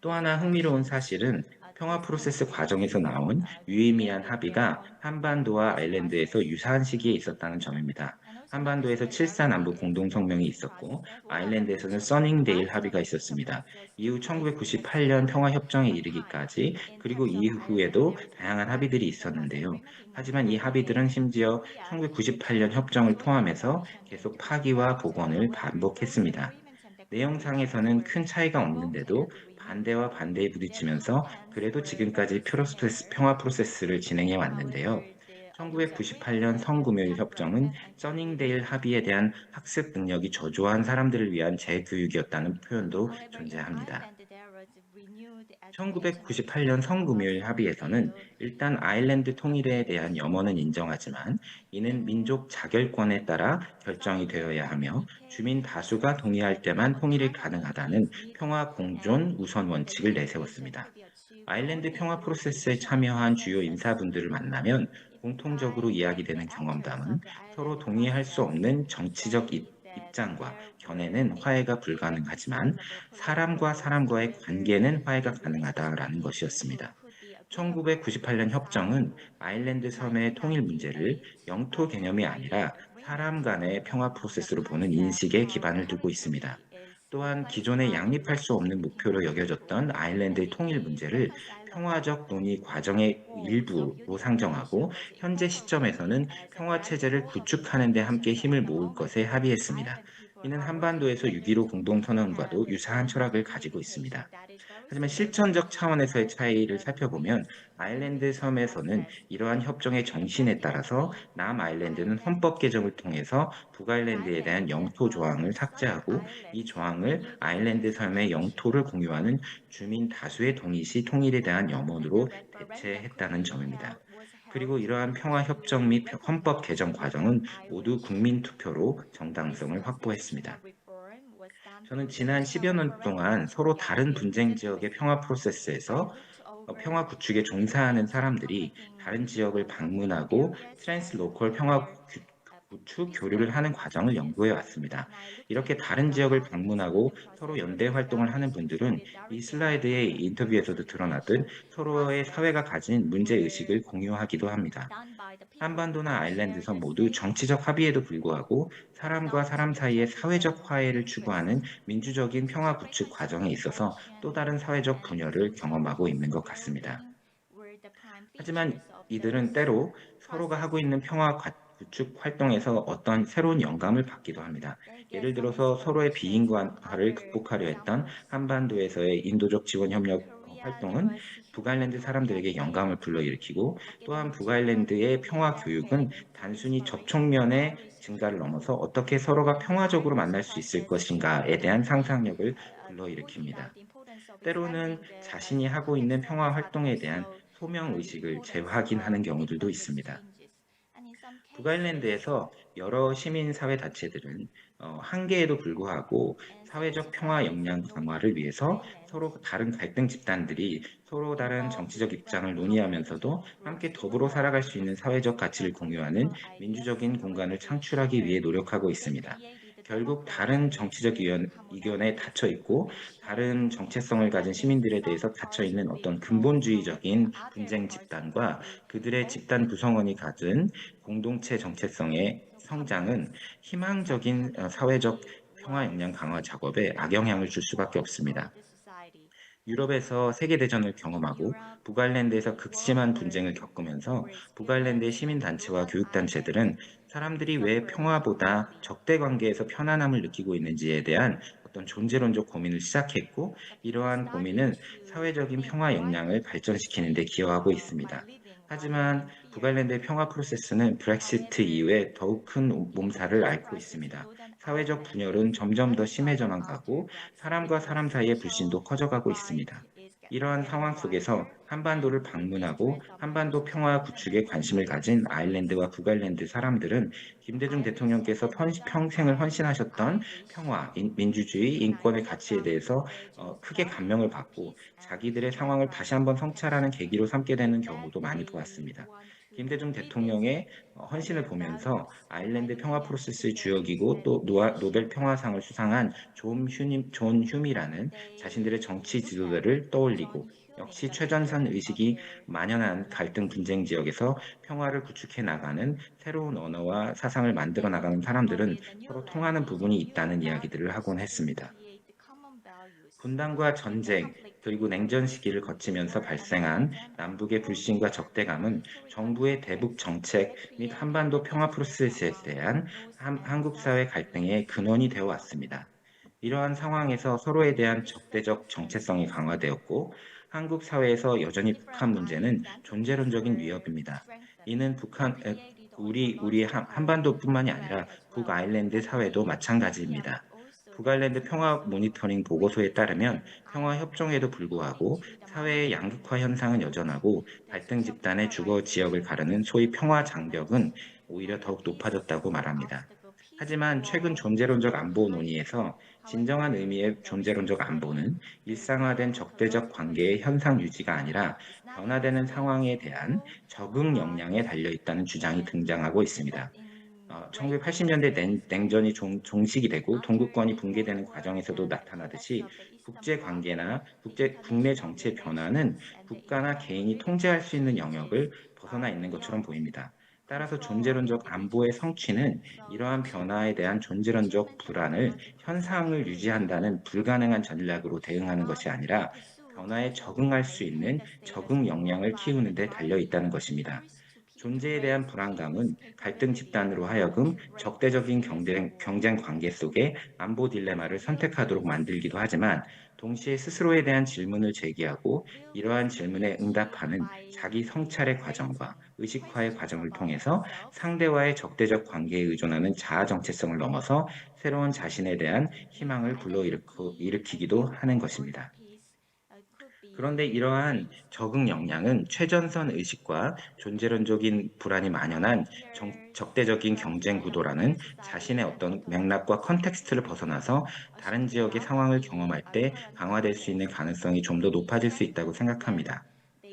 S4: 또 하나 흥미로운 사실은 평화 프로세스 과정에서 나온 유의미한 합의가 한반도와 아일랜드에서 유사한 시기에 있었다는 점입니다. 한반도에서 7.4 남북 공동성명이 있었고 아일랜드에서는 써닝데일 합의가 있었습니다. 이후 1998년 평화협정에 이르기까지 그리고 이후에도 다양한 합의들이 있었는데요. 하지만 이 합의들은 심지어 1998년 협정을 포함해서 계속 파기와 복원을 반복했습니다. 내용상에서는 큰 차이가 없는데도 반대와 반대에 부딪히면서 그래도 지금까지 평화 프로세스를 진행해 왔는데요. 1998년 성금요일 협정은 써닝데일 합의에 대한 학습 능력이 저조한 사람들을 위한 재교육이었다는 표현도 존재합니다. 1998년 성금요일 합의에서는 일단 아일랜드 통일에 대한 염원은 인정하지만 이는 민족 자결권에 따라 결정이 되어야 하며 주민 다수가 동의할 때만 통일이 가능하다는 평화 공존 우선 원칙을 내세웠습니다. 아일랜드 평화 프로세스에 참여한 주요 인사분들을 만나면 공통적으로 이야기되는 경험담은 서로 동의할 수 없는 정치적 입장과 견해는 화해가 불가능하지만 사람과 사람과의 관계는 화해가 가능하다라는 것이었습니다. 1998년 협정은 아일랜드 섬의 통일 문제를 영토 개념이 아니라 사람 간의 평화 프로세스로 보는 인식에 기반을 두고 있습니다. 또한 기존에 양립할 수 없는 목표로 여겨졌던 아일랜드의 통일 문제를 평화적 논의 과정의 일부로 상정하고 현재 시점에서는 평화 체제를 구축하는 데 함께 힘을 모을 것에 합의했습니다. 이는 한반도에서 6.15 공동선언과도 유사한 철학을 가지고 있습니다. 하지만 실천적 차원에서의 차이를 살펴보면 아일랜드 섬에서는 이러한 협정의 정신에 따라서 남아일랜드는 헌법 개정을 통해서 북아일랜드에 대한 영토 조항을 삭제하고 이 조항을 아일랜드 섬의 영토를 공유하는 주민 다수의 동의 시 통일에 대한 염원으로 대체했다는 점입니다. 그리고 이러한 평화협정 및 헌법 개정 과정은 모두 국민투표로 정당성을 확보했습니다. 저는 지난 10여 년 동안 서로 다른 분쟁 지역의 평화 프로세스에서 평화 구축에 종사하는 사람들이 다른 지역을 방문하고 트랜스로컬 평화 구축 교류를 하는 과정을 연구해 왔습니다. 이렇게 다른 지역을 방문하고 서로 연대 활동을 하는 분들은 이 슬라이드의 인터뷰에서도 드러나듯 서로의 사회가 가진 문제 의식을 공유하기도 합니다. 한반도나 아일랜드선 모두 정치적 합의에도 불구하고 사람과 사람 사이의 사회적 화해를 추구하는 민주적인 평화 구축 과정에 있어서 또 다른 사회적 분열을 경험하고 있는 것 같습니다. 하지만 이들은 때로 서로가 하고 있는 구축 활동에서 어떤 새로운 영감을 받기도 합니다. 예를 들어서 서로의 비인간화를 극복하려 했던 한반도에서의 인도적 지원 협력 활동은 북아일랜드 사람들에게 영감을 불러일으키고, 또한 북아일랜드의 평화 교육은 단순히 접촉면의 증가를 넘어서 어떻게 서로가 평화적으로 만날 수 있을 것인가에 대한 상상력을 불러일으킵니다. 때로는 자신이 하고 있는 평화 활동에 대한 소명 의식을 재확인하는 경우들도 있습니다. 북아일랜드에서 여러 시민사회 단체들은 한계에도 불구하고 사회적 평화 역량 강화를 위해서 서로 다른 갈등 집단들이 서로 다른 정치적 입장을 논의하면서도 함께 더불어 살아갈 수 있는 사회적 가치를 공유하는 민주적인 공간을 창출하기 위해 노력하고 있습니다. 결국 다른 정치적 이견에 닫혀 있고 다른 정체성을 가진 시민들에 대해서 닫혀 있는 어떤 근본주의적인 분쟁 집단과 그들의 집단 구성원이 가진 공동체 정체성의 성장은 희망적인 사회적 평화 역량 강화 작업에 악영향을 줄 수밖에 없습니다. 유럽에서 세계대전을 경험하고 북아일랜드에서 극심한 분쟁을 겪으면서 북아일랜드의 시민단체와 교육단체들은 사람들이 왜 평화보다 적대 관계에서 편안함을 느끼고 있는지에 대한 어떤 존재론적 고민을 시작했고, 이러한 고민은 사회적인 평화 역량을 발전시키는 데 기여하고 있습니다. 하지만 북아일랜드의 평화 프로세스는 브렉시트 이후에 더욱 큰 몸살을 앓고 있습니다. 사회적 분열은 점점 더 심해져만 가고 사람과 사람 사이의 불신도 커져가고 있습니다. 이러한 상황 속에서 한반도를 방문하고 한반도 평화 구축에 관심을 가진 아일랜드와 북아일랜드 사람들은 김대중 대통령께서 평생을 헌신하셨던 평화, 민주주의, 인권의 가치에 대해서 크게 감명을 받고 자기들의 상황을 다시 한번 성찰하는 계기로 삼게 되는 경우도 많이 보았습니다. 김대중 대통령의 헌신을 보면서 아일랜드 평화 프로세스의 주역이고 또 노벨 평화상을 수상한 존 휴미라는 자신들의 정치 지도자를 떠올리고, 역시 최전선 의식이 만연한 갈등 분쟁 지역에서 평화를 구축해 나가는 새로운 언어와 사상을 만들어 나가는 사람들은 서로 통하는 부분이 있다는 이야기들을 하곤 했습니다. 분단과 전쟁, 그리고 냉전 시기를 거치면서 발생한 남북의 불신과 적대감은 정부의 대북 정책 및 한반도 평화 프로세스에 대한 한국 사회 갈등의 근원이 되어 왔습니다. 이러한 상황에서 서로에 대한 적대적 정체성이 강화되었고, 한국 사회에서 여전히 북한 문제는 존재론적인 위협입니다. 이는 우리 한반도뿐만이 아니라 북아일랜드 사회도 마찬가지입니다. 북아일랜드 평화 모니터링 보고서에 따르면 평화 협정에도 불구하고 사회의 양극화 현상은 여전하고 갈등 집단의 주거 지역을 가르는 소위 평화 장벽은 오히려 더욱 높아졌다고 말합니다. 하지만 최근 존재론적 안보 논의에서 진정한 의미의 존재론적 안보는 일상화된 적대적 관계의 현상 유지가 아니라 변화되는 상황에 대한 적응 역량에 달려 있다는 주장이 등장하고 있습니다. 1980년대 냉전이 종식이 되고 동구권이 붕괴되는 과정에서도 나타나듯이 국제 관계나 국내 정치의 변화는 국가나 개인이 통제할 수 있는 영역을 벗어나 있는 것처럼 보입니다. 따라서 존재론적 안보의 성취는 이러한 변화에 대한 존재론적 불안을 현상을 유지한다는 불가능한 전략으로 대응하는 것이 아니라 변화에 적응할 수 있는 적응 역량을 키우는 데 달려 있다는 것입니다. 존재에 대한 불안감은 갈등 집단으로 하여금 적대적인 경쟁 관계 속에 안보 딜레마를 선택하도록 만들기도 하지만, 동시에 스스로에 대한 질문을 제기하고 이러한 질문에 응답하는 자기 성찰의 과정과 의식화의 과정을 통해서 상대와의 적대적 관계에 의존하는 자아 정체성을 넘어서 새로운 자신에 대한 희망을 불러일으키기도 하는 것입니다. 그런데 이러한 적응 역량은 최전선 의식과 존재론적인 불안이 만연한 적대적인 경쟁 구도라는 자신의 어떤 맥락과 컨텍스트를 벗어나서 다른 지역의 상황을 경험할 때 강화될 수 있는 가능성이 좀 더 높아질 수 있다고 생각합니다.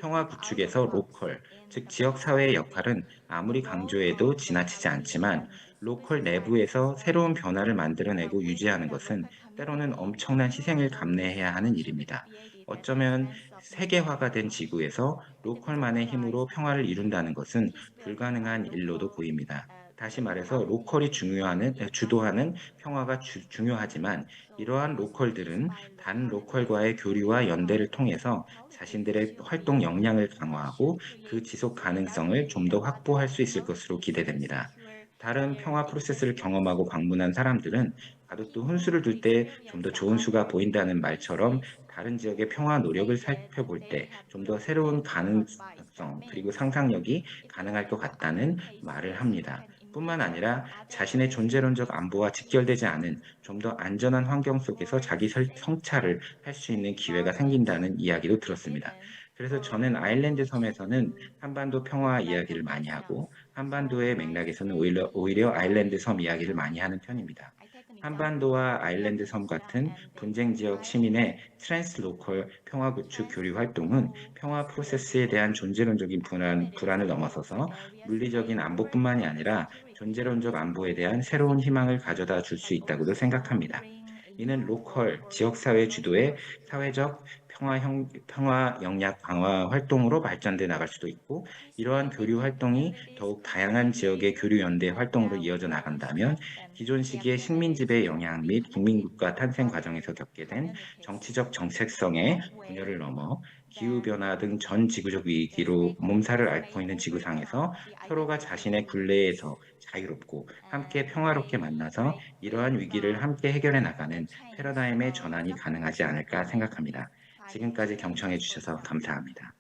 S4: 평화 구축에서 로컬, 즉 지역 사회의 역할은 아무리 강조해도 지나치지 않지만 로컬 내부에서 새로운 변화를 만들어내고 유지하는 것은 때로는 엄청난 희생을 감내해야 하는 일입니다. 어쩌면 세계화가 된 지구에서 로컬만의 힘으로 평화를 이룬다는 것은 불가능한 일로도 보입니다. 다시 말해서 로컬이 주도하는 평화가 중요하지만 이러한 로컬들은 다른 로컬과의 교류와 연대를 통해서 자신들의 활동 역량을 강화하고 그 지속 가능성을 좀 더 확보할 수 있을 것으로 기대됩니다. 다른 평화 프로세스를 경험하고 방문한 사람들은 가덕도 혼수를 둘 때 좀 더 좋은 수가 보인다는 말처럼 다른 지역의 평화 노력을 살펴볼 때 좀 더 새로운 가능성 그리고 상상력이 가능할 것 같다는 말을 합니다. 뿐만 아니라 자신의 존재론적 안보와 직결되지 않은 좀 더 안전한 환경 속에서 자기 성찰을 할 수 있는 기회가 생긴다는 이야기도 들었습니다. 그래서 저는 아일랜드 섬에서는 한반도 평화 이야기를 많이 하고 한반도의 맥락에서는 오히려 아일랜드 섬 이야기를 많이 하는 편입니다. 한반도와 아일랜드 섬 같은 분쟁 지역 시민의 트랜스로컬 평화 구축 교류 활동은 평화 프로세스에 대한 존재론적인 불안을 넘어서서 물리적인 안보뿐만이 아니라 존재론적 안보에 대한 새로운 희망을 가져다 줄 수 있다고도 생각합니다. 이는 로컬, 지역사회 주도의 사회적 평화 영역 강화 활동으로 발전돼 나갈 수도 있고, 이러한 교류 활동이 더욱 다양한 지역의 교류 연대 활동으로 이어져 나간다면 기존 시기의 식민 지배 영향 및 국민국가 탄생 과정에서 겪게 된 정치적 정체성의 분열을 넘어 기후변화 등 전 지구적 위기로 몸살을 앓고 있는 지구상에서 서로가 자신의 굴레에서 자유롭고 함께 평화롭게 만나서 이러한 위기를 함께 해결해 나가는 패러다임의 전환이 가능하지 않을까 생각합니다. 지금까지 경청해 주셔서 감사합니다.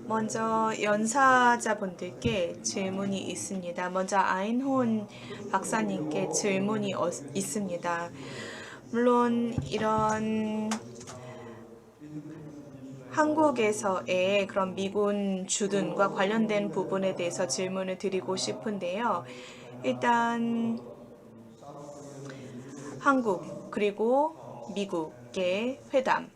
S3: 먼저 연사자분들께 질문이 있습니다. 먼저 아인혼 박사님께 질문이 있습니다. 물론 이런 한국에서의 그런 미군 주둔과 관련된 부분에 대해서 질문을 드리고 싶은데요. 일단 한국 그리고 미국의 회담,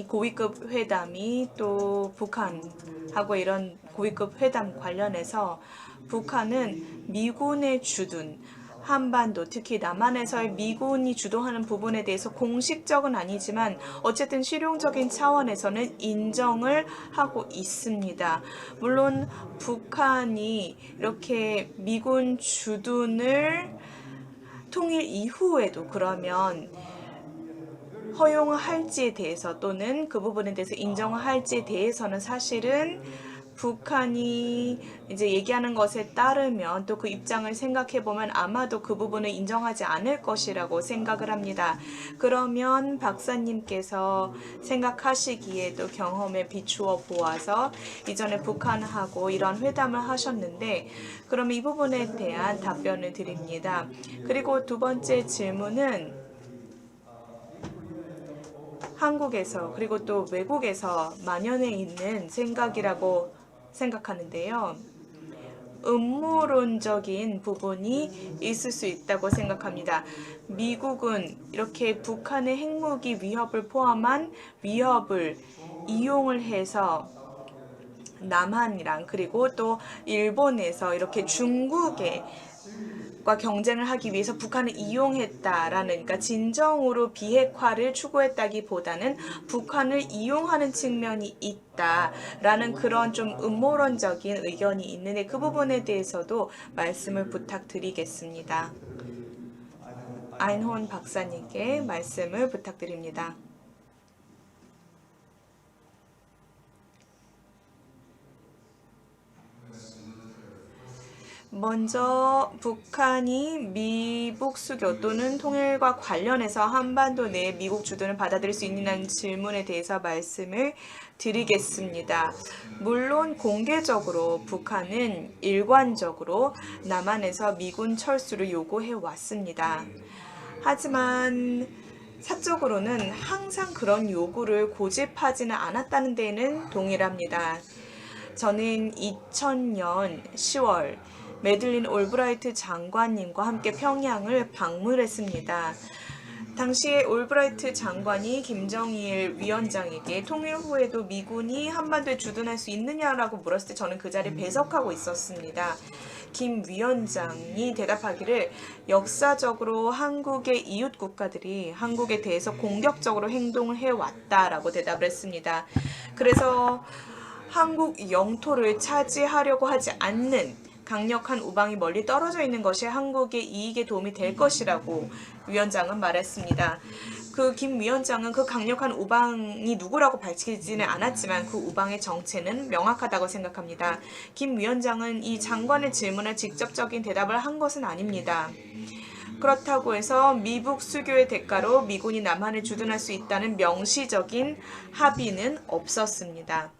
S3: 고위급 회담이 또 북한하고 이런 고위급 회담 관련해서 북한은 미군의 주둔, 한반도 특히 남한에서의 미군이 주도하는 부분에 대해서 공식적은 아니지만 어쨌든 실용적인 차원에서는 인정을 하고 있습니다. 물론 북한이 이렇게 미군 주둔을 통일 이후에도 그러면 허용할지에 대해서 또는 그 부분에 대해서 인정할지에 대해서는 사실은 북한이 이제 얘기하는 것에 따르면 또 그 입장을 생각해 보면 아마도 그 부분을 인정하지 않을 것이라고 생각을 합니다. 그러면 박사님께서 생각하시기에 또 경험에 비추어 보아서 이전에 북한하고 이런 회담을 하셨는데 그러면 이 부분에 대한 답변을 드립니다. 그리고 두 번째 질문은 한국에서 그리고 또 외국에서 만연해 있는 생각이라고 생각하는데요. 음모론적인 부분이 있을 수 있다고 생각합니다. 미국은 이렇게 북한의 핵무기 위협을 포함한 위협을 이용을 해서 남한이랑 그리고 또 일본에서 이렇게 중국에 과 경쟁을 하기 위해서 북한을 이용했다라는, 그러니까 진정으로 비핵화를 추구했다기보다는 북한을 이용하는 측면이 있다라는 그런 좀 음모론적인 의견이 있는데 그 부분에 대해서도 말씀을 부탁드리겠습니다. 아인혼 박사님께 말씀을 부탁드립니다. 먼저 북한이 미북 수교 또는 통일과 관련해서 한반도 내 미국 주둔을 받아들일 수 있느냐는 질문에 대해서 말씀을 드리겠습니다. 물론 공개적으로 북한은 일관적으로 남한에서 미군 철수를 요구해 왔습니다. 하지만 사적으로는 항상 그런 요구를 고집하지는 않았다는 데는 동일합니다. 저는 2000년 10월 매들린 올브라이트 장관님과 함께 평양을 방문했습니다. 당시에 올브라이트 장관이 김정일 위원장에게 통일 후에도 미군이 한반도에 주둔할 수 있느냐라고 물었을 때 저는 그 자리에 배석하고 있었습니다. 김 위원장이 대답하기를 역사적으로 한국의 이웃 국가들이 한국에 대해서 공격적으로 행동을 해왔다라고 대답을 했습니다. 그래서 한국 영토를 차지하려고 하지 않는 강력한 우방이 멀리 떨어져 있는 것이 한국의 이익에 도움이 될 것이라고 위원장은 말했습니다. 그 김 위원장은 그 강력한 우방이 누구라고 밝히지는 않았지만 그 우방의 정체는 명확하다고 생각합니다. 김 위원장은 이 장관의 질문에 직접적인 대답을 한 것은 아닙니다. 그렇다고 해서 미북 수교의 대가로 미군이 남한에 주둔할 수 있다는 명시적인 합의는 없었습니다.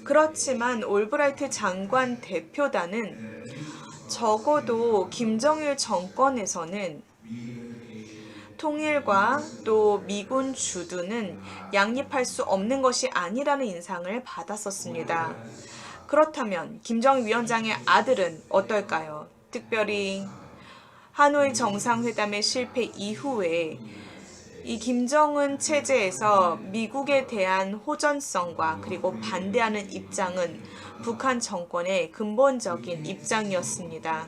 S3: 그렇지만 올브라이트 장관 대표단은 적어도 김정일 정권에서는 통일과 또 미군 주둔은 양립할 수 없는 것이 아니라는 인상을 받았었습니다. 그렇다면 김정일 위원장의 아들은 어떨까요? 특별히 하노이 정상회담의 실패 이후에 이 김정은 체제에서 미국에 대한 호전성과 그리고 반대하는 입장은 북한 정권의 근본적인 입장이었습니다.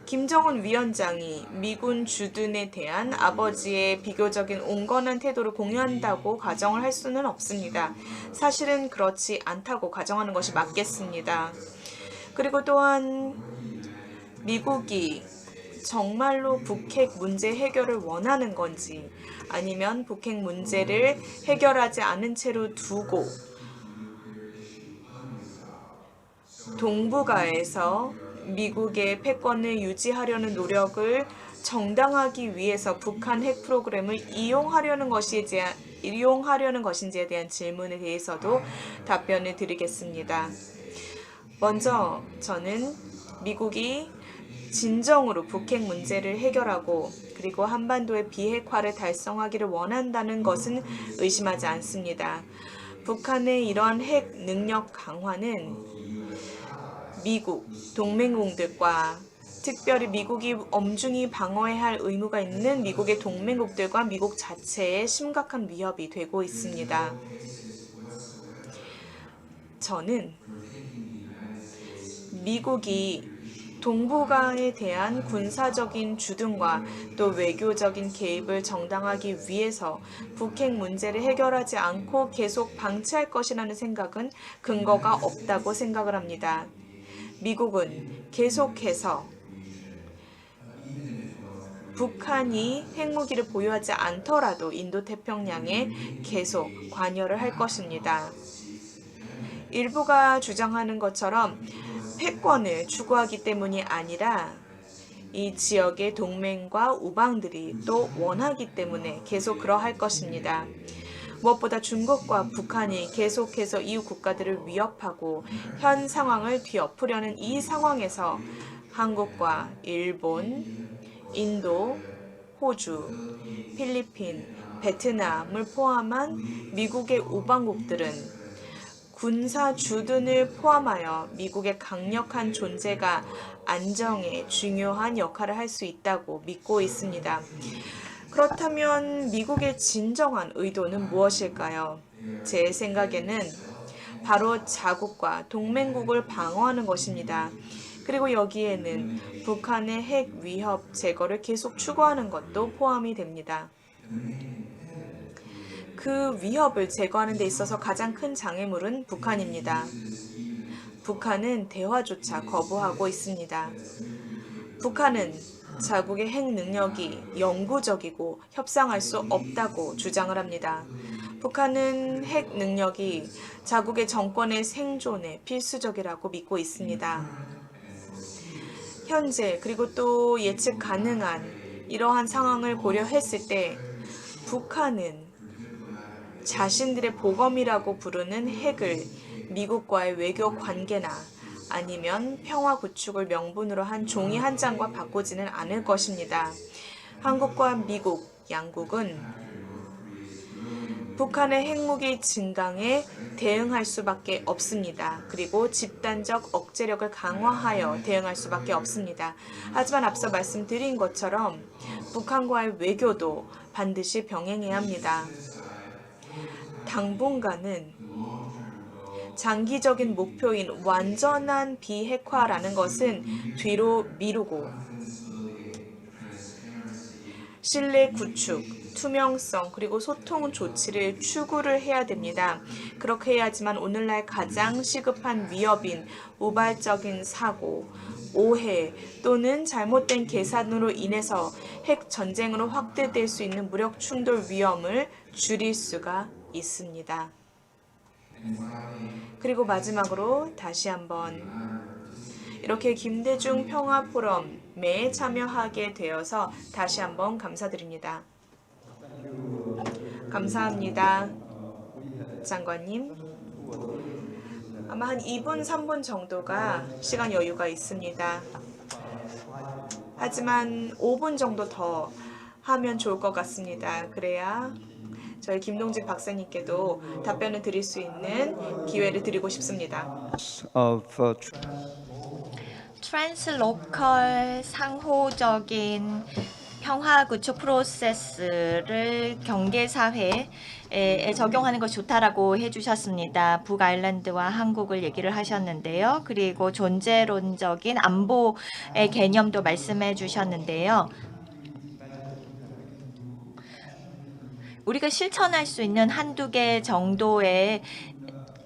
S3: 김정은 위원장이 미군 주둔에 대한 아버지의 비교적인 온건한 태도를 공유한다고 가정을 할 수는 없습니다. 사실은 그렇지 않다고 가정하는 것이 맞겠습니다. 그리고 또한 미국이 정말로 북핵 문제 해결을 원하는 건지 아니면 북핵 문제를 해결하지 않은 채로 두고 동북아에서 미국의 패권을 유지하려는 노력을 정당하기 위해서 북한 핵 프로그램을 이용하려는 것인지에 대한 질문에 대해서도 답변을 드리겠습니다. 먼저 저는 미국이 진정으로 북핵 문제를 해결하고 그리고 한반도의 비핵화를 달성하기를 원한다는 것은 의심하지 않습니다. 북한의 이러한 핵 능력 강화는 미국, 동맹국들과 특별히 미국이 엄중히 방어해야 할 의무가 있는 미국의 동맹국들과 미국 자체에 심각한 위협이 되고 있습니다. 저는 미국이 동북아에 대한 군사적인 주둔과 또 외교적인 개입을 정당하기 위해서 북핵 문제를 해결하지 않고 계속 방치할 것이라는 생각은 근거가 없다고 생각을 합니다. 미국은 계속해서 북한이 핵무기를 보유하지 않더라도 인도태평양에 계속 관여를 할 것입니다. 일부가 주장하는 것처럼 패권을 추구하기 때문이 아니라 이 지역의 동맹과 우방들이 또 원하기 때문에 계속 그러할 것입니다. 무엇보다 중국과 북한이 계속해서 이웃 국가들을 위협하고 현 상황을 뒤엎으려는 이 상황에서 한국과 일본, 인도, 호주, 필리핀, 베트남을 포함한 미국의 우방국들은 군사 주둔을 포함하여 미국의 강력한 존재가 안정에 중요한 역할을 할 수 있다고 믿고 있습니다. 그렇다면 미국의 진정한 의도는 무엇일까요? 제 생각에는 바로 자국과 동맹국을 방어하는 것입니다. 그리고 여기에는 북한의 핵 위협 제거를 계속 추구하는 것도 포함이 됩니다. 그 위협을 제거하는 데 있어서 가장 큰 장애물은 북한입니다. 북한은 대화조차 거부하고 있습니다. 북한은 자국의 핵 능력이 영구적이고 협상할 수 없다고 주장을 합니다. 북한은 핵 능력이 자국의 정권의 생존에 필수적이라고 믿고 있습니다. 현재 그리고 또 예측 가능한 이러한 상황을 고려했을 때 북한은 자신들의 보검이라고 부르는 핵을 미국과의 외교 관계나 아니면 평화 구축을 명분으로 한 종이 한 장과 바꾸지는 않을 것입니다. 한국과 미국 양국은 북한의 핵무기 증강에 대응할 수밖에 없습니다. 그리고 집단적 억제력을 강화하여 대응할 수밖에 없습니다. 하지만 앞서 말씀드린 것처럼 북한과의 외교도 반드시 병행해야 합니다. 당분간은 장기적인 목표인 완전한 비핵화라는 것은 뒤로 미루고 신뢰 구축, 투명성 그리고 소통 조치를 추구를 해야 됩니다. 그렇게 해야지만 오늘날 가장 시급한 위협인 우발적인 사고, 오해 또는 잘못된 계산으로 인해서 핵 전쟁으로 확대될 수 있는 무력 충돌 위험을 줄일 수가 있습니다. 그리고 마지막으로 다시 한번 이렇게 김대중 평화포럼에 참여하게 되어서 다시 한번 감사드립니다. 감사합니다. 장관님. 아마 한 2분, 3분 정도가 시간 여유가 있습니다. 하지만 5분 정도 더 하면 좋을 것 같습니다. 그래야 저희 김동진 박사님께도 답변을 드릴 수 있는 기회를 드리고 싶습니다.
S2: 트랜스로컬 상호적인 평화 구축 프로세스를 경계 사회에 적용하는 것 좋다라고 해주셨습니다. 북아일랜드와 한국을 얘기를 하셨는데요. 그리고 존재론적인 안보의 개념도 말씀해 주셨는데요. 우리가 실천할 수 있는 한두 개 정도의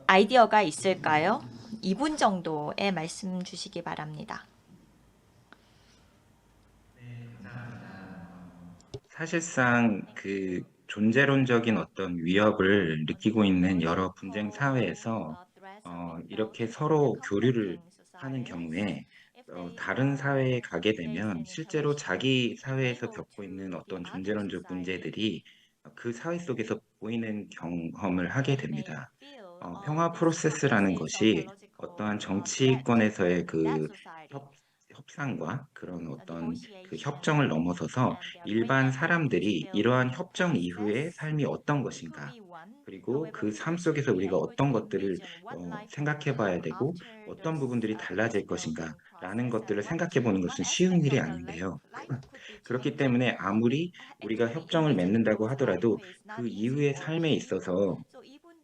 S2: 아이디어가 있을까요? 2분 정도의 말씀 주시기 바랍니다.
S4: 사실상 그 존재론적인 어떤 위협을 느끼고 있는 여러 분쟁 사회에서 이렇게 서로 교류를 하는 경우에 다른 사회에 가게 되면 실제로 자기 사회에서 겪고 있는 어떤 존재론적 문제들이 그 사회 속에서 보이는 경험을 하게 됩니다. 평화 프로세스라는 것이 어떠한 정치권에서의 그 협상과 그런 어떤 그 협정을 넘어서서 일반 사람들이 이러한 협정 이후의 삶이 어떤 것인가, 그리고 그 삶 속에서 우리가 어떤 것들을 생각해 봐야 되고 어떤 부분들이 달라질 것인가 라는 것들을 생각해 보는 것은 쉬운 일이 아닌데요. 그렇기 때문에 아무리 우리가 협정을 맺는다고 하더라도 그 이후의 삶에 있어서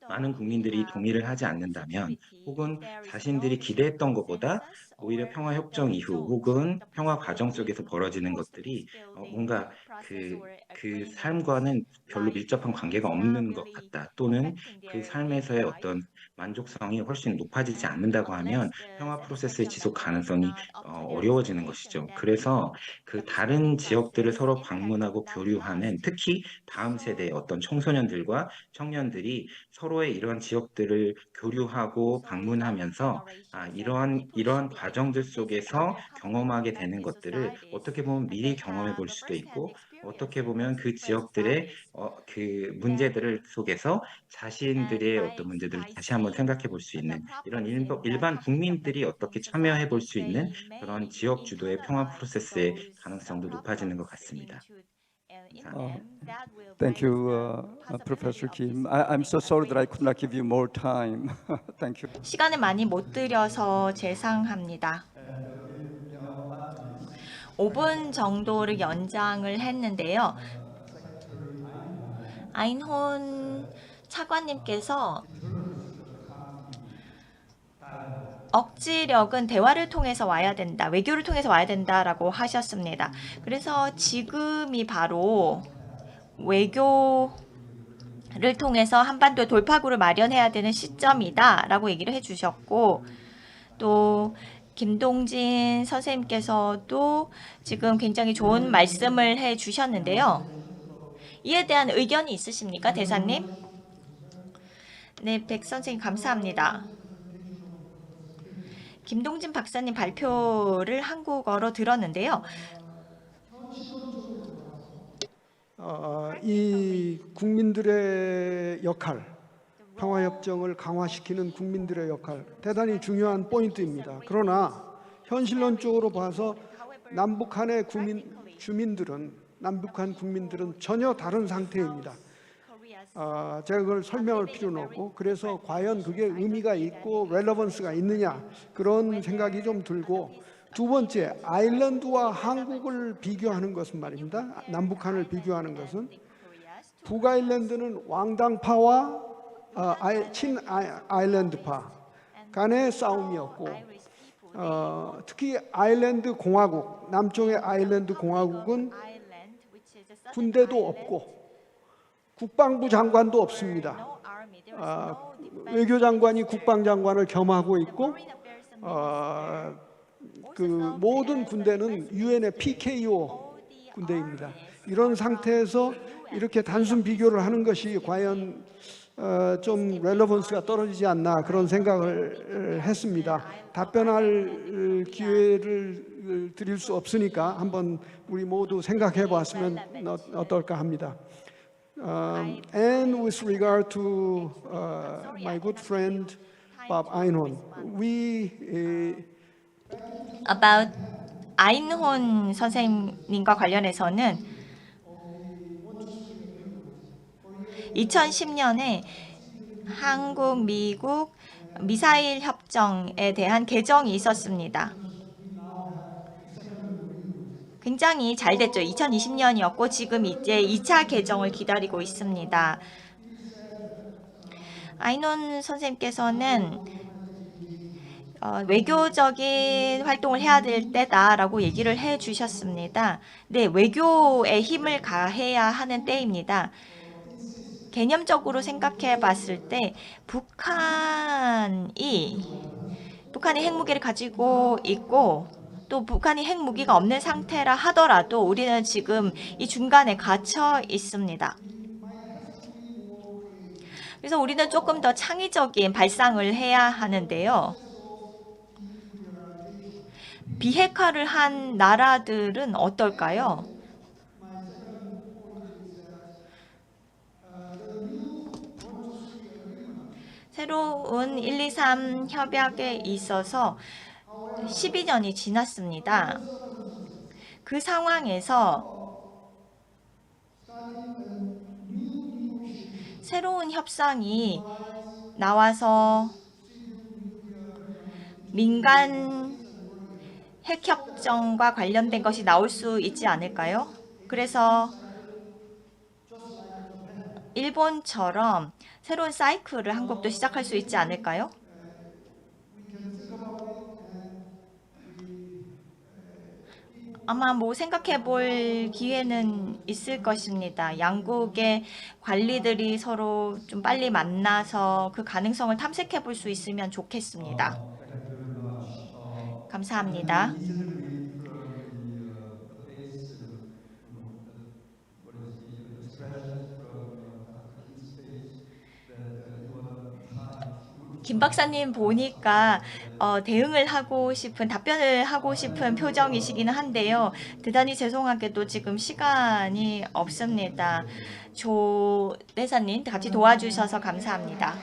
S4: 많은 국민들이 동의를 하지 않는다면, 혹은 자신들이 기대했던 것보다 오히려 평화협정 이후 혹은 평화 과정 속에서 벌어지는 것들이 뭔가 그 삶과는 별로 밀접한 관계가 없는 것 같다, 또는 그 삶에서의 어떤 만족성이 훨씬 높아지지 않는다고 하면 평화 프로세스의 지속 가능성이 어려워지는 것이죠. 그래서 그 다른 지역들을 서로 방문하고 교류하는, 특히 다음 세대의 어떤 청소년들과 청년들이 서로의 이러한 지역들을 교류하고 방문하면서 이러한 과정들 속에서 경험하게 되는 것들을 어떻게 보면 미리 경험해 볼 수도 있고, 어떻게 보면 그 지역들의 그 문제들을 속에서 자신들의 어떤 문제들을 다시 한번 생각해 볼 수 있는, 이런 일반 국민들이 어떻게 참여해 볼 수 있는 그런 지역 주도의 평화 프로세스의 가능성도 높아지는 것 같습니다.
S5: Thank you, Professor Kim. I'm so sorry that I could not give you more time. Thank you.
S2: 시간을 많이 못 드려서 죄송합니다. 5분 정도를 연장을 했는데요. 아인혼 차관님께서 억지력은 대화를 통해서 와야 된다, 외교를 통해서 와야 된다라고 하셨습니다. 그래서 지금이 바로 외교를 통해서 한반도의 돌파구를 마련해야 되는 시점이다라고 얘기를 해주셨고, 또 김동진 선생님께서도 지금 굉장히 좋은 말씀을 해주셨는데요. 이에 대한 의견이 있으십니까, 대사님? 네, 백 선생님 감사합니다. 김동진 박사님 발표를 한국어로 들었는데요.
S6: 이 국민들의 역할, 평화협정을 강화시키는 국민들의 역할, 대단히 중요한 포인트입니다. 그러나 현실론적으로 봐서 남북한의 주민들은 전혀 다른 상태입니다. 제가 그걸 설명할 필요는 없고, 그래서 과연 그게 의미가 있고 렐러번스가 있느냐 그런 생각이 좀 들고, 두 번째, 아일랜드와 한국을 비교하는 것은 말입니다. 남북한을 비교하는 것은 북아일랜드는 왕당파와 친 아일랜드파 간의 싸움이었고, 특히 아일랜드 공화국, 남쪽의 아일랜드 공화국은 군대도 없고 국방부 장관도 없습니다. 외교장관이 국방장관을 겸하고 있고, 그 모든 군대는 유엔의 PKO 군대입니다. 이런 상태에서 이렇게 단순 비교를 하는 것이 과연 좀 렐러번스가 떨어지지 않나 그런 생각을 했습니다. 답변할 기회를 드릴 수 없으니까 한번 우리 모두 생각해 봤으면 어떨까 합니다. And with regard to my good friend Bob Einhorn,
S2: About 아인혼 선생님과 관련해서는 2010년에 한국, 미국 미사일 협정에 대한 개정이 있었습니다. 굉장히 잘 됐죠. 2020년이었고 지금 이제 2차 개정을 기다리고 있습니다. 아인혼 선생님께서는 외교적인 활동을 해야 될 때다라고 얘기를 해주셨습니다. 네, 외교에 힘을 가해야 하는 때입니다. 개념적으로 생각해 봤을 때 북한이 핵무기를 가지고 있고 또 북한이 핵무기가 없는 상태라 하더라도 우리는 지금 이 중간에 갇혀 있습니다. 그래서 우리는 조금 더 창의적인 발상을 해야 하는데요. 비핵화를 한 나라들은 어떨까요? 새로운 123 협약에 있어서 12년이 지났습니다. 그 상황에서 새로운 협상이 나와서 민간 핵협정과 관련된 것이 나올 수 있지 않을까요? 그래서 일본처럼 새로운 사이클을 한국도 시작할 수 있지 않을까요? 아마 생각해 볼 기회는 있을 것입니다. 양국의 관리들이 서로 좀 빨리 만나서 그 가능성을 탐색해 볼 수 있으면 좋겠습니다. 감사합니다. 김 박사님 보니까 대응을 하고 싶은, 답변을 하고 싶은 표정이시기는 한데요. 대단히 죄송하게도 지금 시간이 없습니다. 조 대사님 같이 도와주셔서 감사합니다.